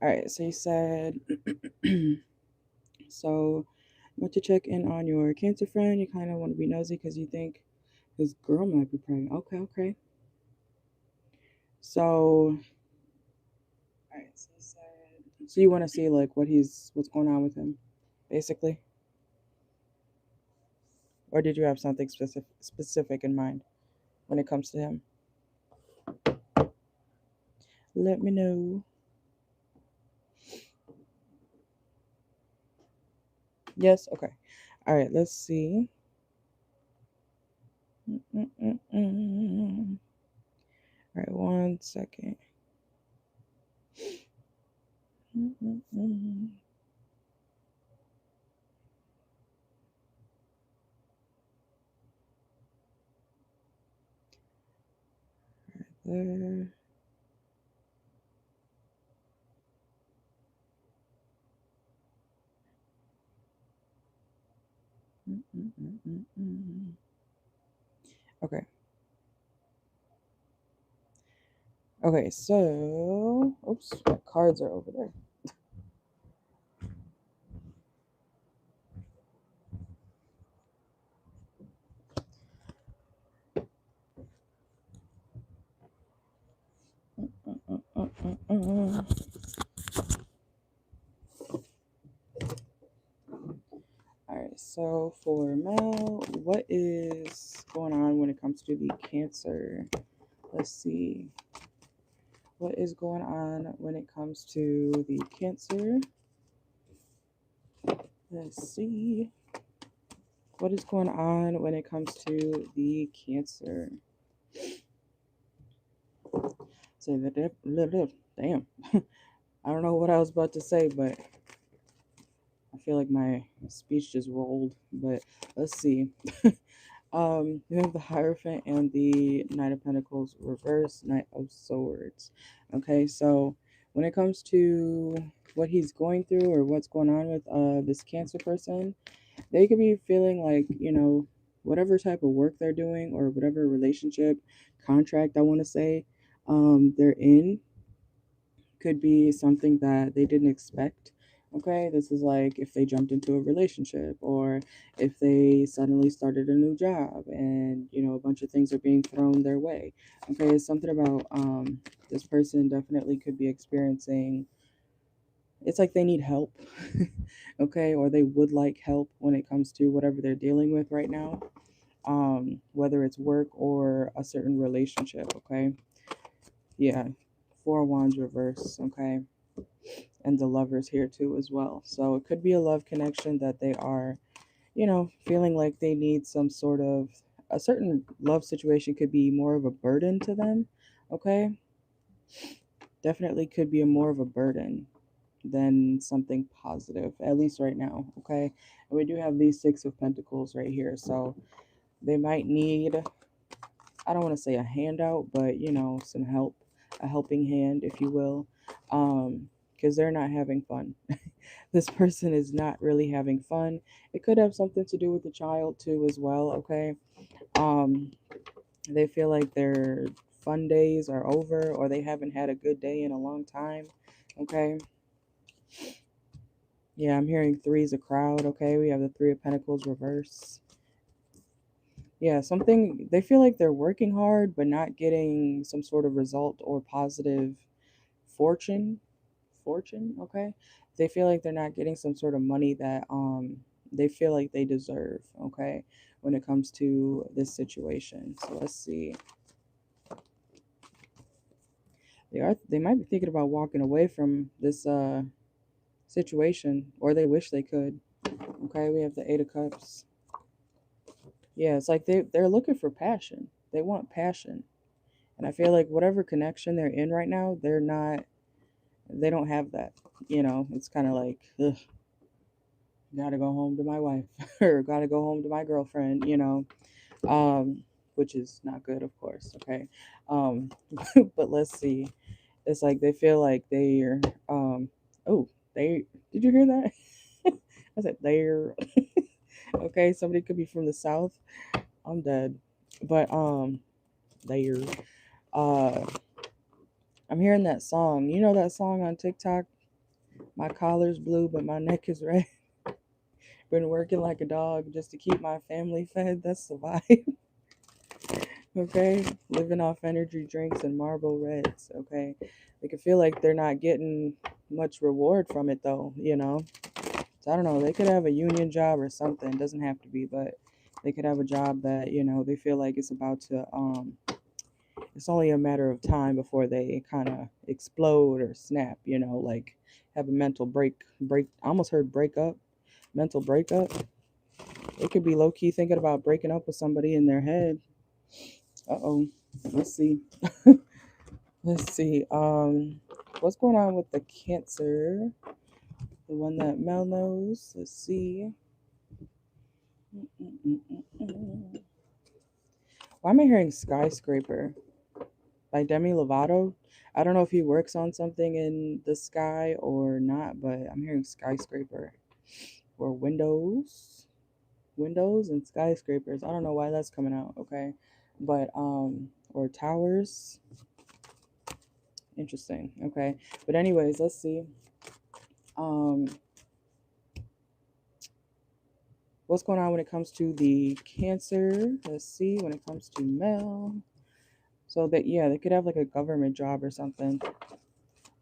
S1: All right, so you said, so you want to check in on your Cancer friend. You kind of want to be nosy because you think his girl might be pregnant. Okay, okay. So, all right, so you said, so you want to see like what's going on with him, basically, or did you have something specific in mind when it comes to him? Let me know. Yes. Okay. All right. Let's see. Mm-mm-mm-mm. All right. 1 second. Mm-mm-mm. There. Mm-mm-mm-mm-mm. Okay. Okay. So, oops, my cards are over there. Mm-mm-mm-mm-mm. All right. So for Mel, what is going on when it comes to the Cancer? Let's see. What is going on when it comes to the Cancer? Let's see. What is going on when it comes to the Cancer? Say the damn. I don't know what I was about to say, but I feel like my speech just rolled. But let's see. You have the Hierophant and the Knight of Pentacles reverse, Knight of Swords. Okay, so when it comes to what he's going through or what's going on with this Cancer person, they could be feeling like, whatever type of work they're doing or whatever relationship, contract, I want to say, they're in could be something that they didn't expect. Okay, this is like if they jumped into a relationship or if they suddenly started a new job and a bunch of things are being thrown their way. Okay, it's something about this person definitely could be experiencing, it's like they need help. Okay, or they would like help when it comes to whatever they're dealing with right now, whether it's work or a certain relationship. Okay, yeah, Four of Wands reverse. Okay, and the Lovers here too as well, so it could be a love connection that they are feeling like they need some sort of, a certain love situation could be more of a burden to them. Okay, definitely could be a more of a burden than something positive, at least right now. Okay, and we do have these Six of Pentacles right here, so they might need, I don't want to say a handout, but some help, a helping hand, if you will, because they're not having fun. This person is not really having fun. It could have something to do with the child too, as well. Okay, um, they feel like their fun days are over, or they haven't had a good day in a long time. Okay, yeah, I'm hearing three is a crowd. Okay, we have the Three of Pentacles reverse. Yeah, something, they feel like they're working hard but not getting some sort of result or positive fortune. Okay, they feel like they're not getting some sort of money that they feel like they deserve. Okay, when it comes to this situation, so let's see. They might be thinking about walking away from this situation, or they wish they could. Okay, we have the Eight of Cups. Yeah, it's like they're looking for passion. They want passion. And I feel like whatever connection they're in right now, they don't have that. It's kind of like, ugh, gotta go home to my wife or gotta go home to my girlfriend, um, which is not good, of course. Okay. Um, but let's see. It's like they feel like they're, oh, did you hear that? I said they're, Okay, somebody could be from the South. I'm dead. But there. Uh I'm hearing that song. You know that song on TikTok? My collar's blue, but my neck is red. Been working like a dog just to keep my family fed. That's the vibe. Okay, living off energy drinks and Marlboro Reds. Okay, they can feel like they're not getting much reward from it though. So I don't know. They could have a union job or something. It doesn't have to be, but they could have a job that they feel like it's about to it's only a matter of time before they kind of explode or snap. Like have a mental break. I almost heard breakup, mental breakup. It could be low key thinking about breaking up with somebody in their head. Uh-oh. Let's see. Let's see. What's going on with the Cancer? The one that Mel knows. Let's see. Why am I hearing Skyscraper by Demi Lovato? I don't know if he works on something in the sky or not, but I'm hearing Skyscraper or windows and skyscrapers. I don't know why that's coming out. Okay, but or towers. Interesting. Okay, but anyways, let's see. Um, what's going on when it comes to the Cancer? Let's see. When it comes to Mel, so that they could have like a government job or something.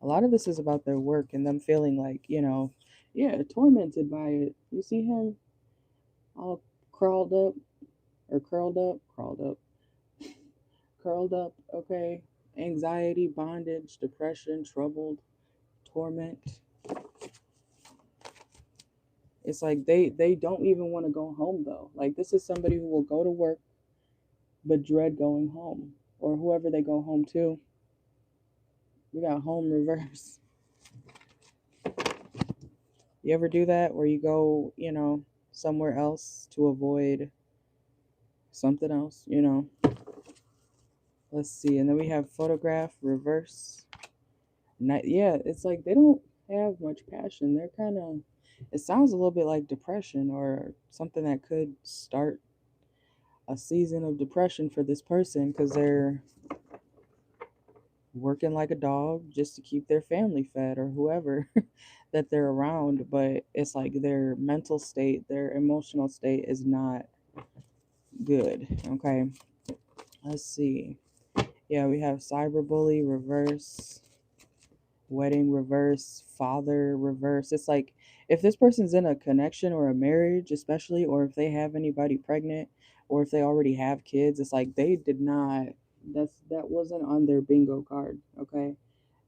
S1: A lot of this is about their work and them feeling like tormented by it. You see him all crawled up or crawled up, curled up. Okay, anxiety, bondage, depression, troubled, torment. It's like they don't even want to go home though. Like this is somebody who will go to work but dread going home, or whoever they go home to. We got home reverse. You ever do that where you go, somewhere else to avoid something else? Let's see. And then we have photograph reverse. Yeah, it's like they don't have much passion. They're kind of, it sounds a little bit like depression or something that could start a season of depression for this person because they're working like a dog just to keep their family fed or whoever that they're around. But it's like their mental state, their emotional state is not good. Okay. Let's see. Yeah, we have cyberbully reverse, wedding reverse, father reverse. It's like if this person's in a connection or a marriage, especially, or if they have anybody pregnant, or if they already have kids, it's like they did not. That wasn't on their bingo card. Okay,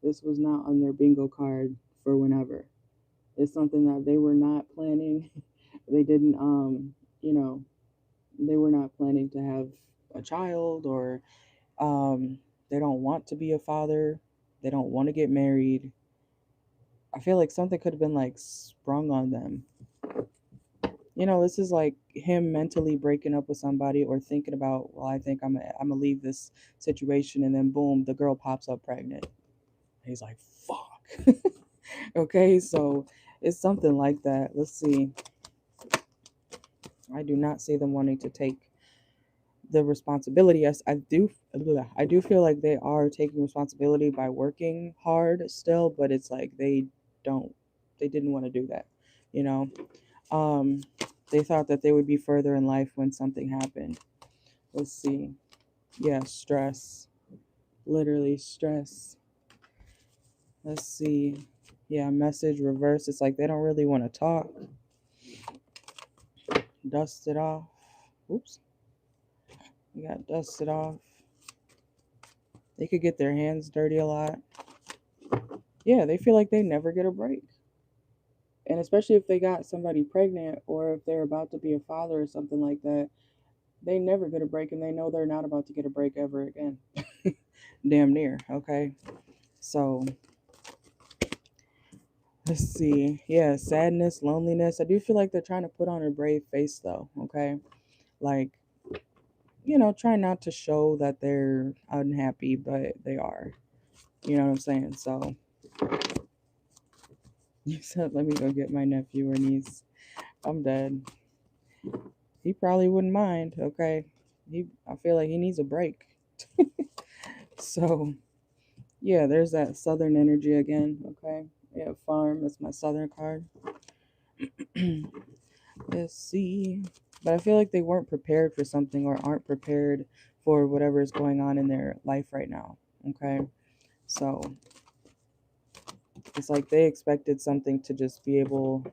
S1: this was not on their bingo card for whenever. It's something that they were not planning. They didn't. You know, they were not planning to have a child or they don't want to be a father. They don't want to get married. I feel like something could have been like sprung on them. This is like him mentally breaking up with somebody or thinking about, well, I think I'm gonna leave this situation, and then boom, the girl pops up pregnant. He's like, fuck. Okay, so it's something like that. Let's see. I do not see them wanting to take the responsibility. Yes, I do feel like they are taking responsibility by working hard still, but it's like don't they didn't want to do that. You know. Um they thought that they would be further in life when something happened. Let's see. Yeah, stress. Literally stress. Let's see. Yeah, message reverse. It's like they don't really want to talk. Dust it off. Oops. We got dusted off. They could get their hands dirty a lot. Yeah, they feel like they never get a break. And especially if they got somebody pregnant or if they're about to be a father or something like that, they never get a break and they know they're not about to get a break ever again. Damn near, okay? So, let's see. Yeah, sadness, loneliness. I do feel like they're trying to put on a brave face though, okay? Like, try not to show that they're unhappy, but they are. You know what I'm saying? So, you said, let me go get my nephew or niece. I'm dead. he probably wouldn't mind. Okay, I feel like he needs a break. So yeah, there's that southern energy again. Okay, yeah, farm. That's my southern card. Let's see. But I feel like they weren't prepared for something or aren't prepared for whatever is going on in their life right now. Okay. So it's like they expected something to just be able,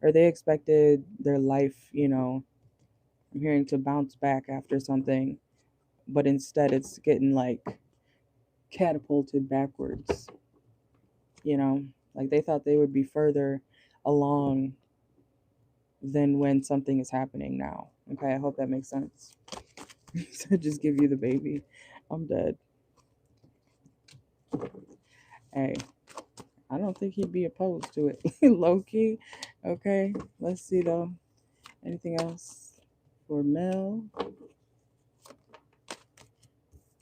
S1: or they expected their life, I'm hearing, to bounce back after something, but instead it's getting like catapulted backwards, you know? Like they thought they would be further along than when something is happening now. Okay, I hope that makes sense. So just give you the baby. I'm dead. Hey, I don't think he'd be opposed to it. Low key. Okay, let's see though. Anything else for Mel?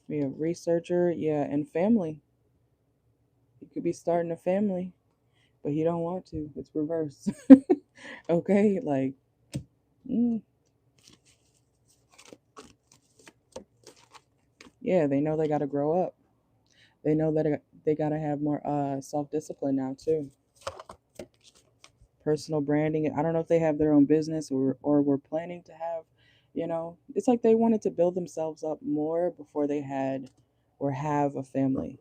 S1: We have researcher, yeah, and family. He could be starting a family, but he don't want to. It's reverse. Okay, like, yeah, they know they got to grow up. They know that they got to have more self-discipline now too. Personal branding. I don't know if they have their own business or were planning to have, it's like they wanted to build themselves up more before they had or have a family.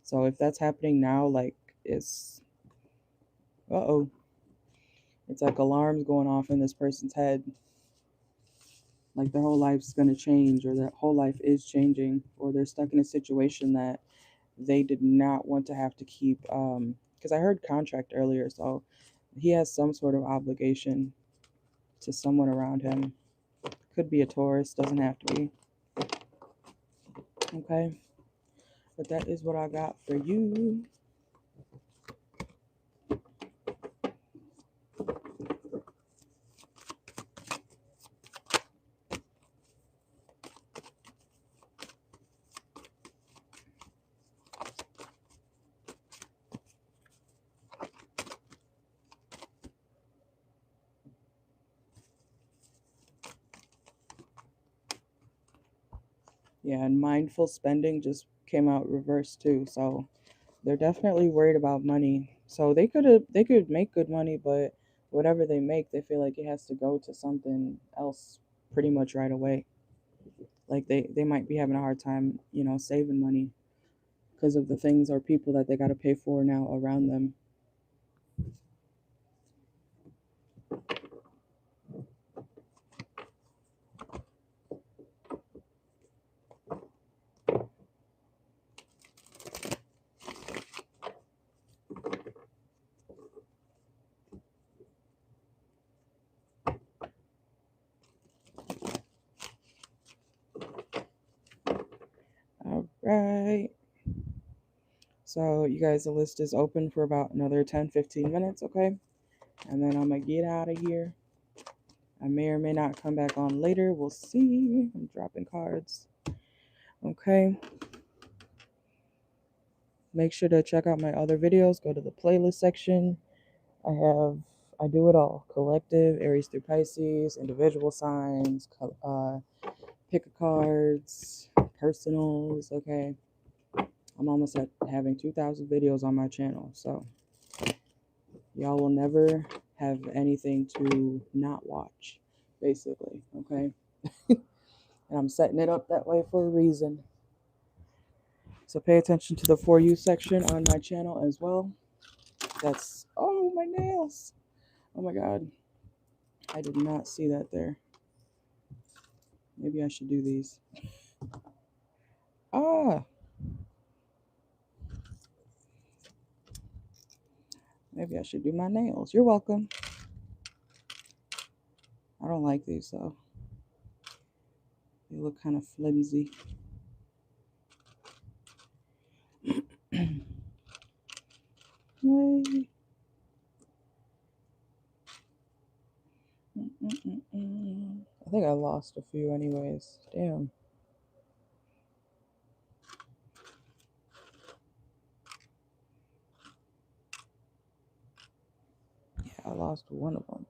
S1: So if that's happening now, like, it's uh-oh. It's like alarms going off in this person's head. Like their whole life's going to change, or their whole life is changing, or they're stuck in a situation that they did not want to have to keep. Because I heard contract earlier, so he has some sort of obligation to someone around him. Could be a Taurus, doesn't have to be. Okay, but that is what I got for you. Yeah, and mindful spending just came out reversed too. So they're definitely worried about money. So they could make good money, but whatever they make, they feel like it has to go to something else pretty much right away. Like they might be having a hard time, saving money because of the things or people that they got to pay for now around them. All right. So you guys, the list is open for about another 10-15 minutes, okay? And then I'm gonna get out of here. I may or may not come back on later. We'll see. I'm dropping cards. Okay. Make sure to check out my other videos. Go to the playlist section. I do it all. Collective, Aries through Pisces, individual signs, pick a cards, personals, okay? I'm almost at having 2,000 videos on my channel, so y'all will never have anything to not watch, basically, okay? And I'm setting it up that way for a reason. So pay attention to the For You section on my channel as well. Oh, my nails. Oh my God. I did not see that there. Maybe I should do these. Ah, maybe I should do my nails. You're welcome. I don't like these though. They look kind of flimsy. Yay. I think I lost a few anyways. Damn. Yeah, I lost one of them.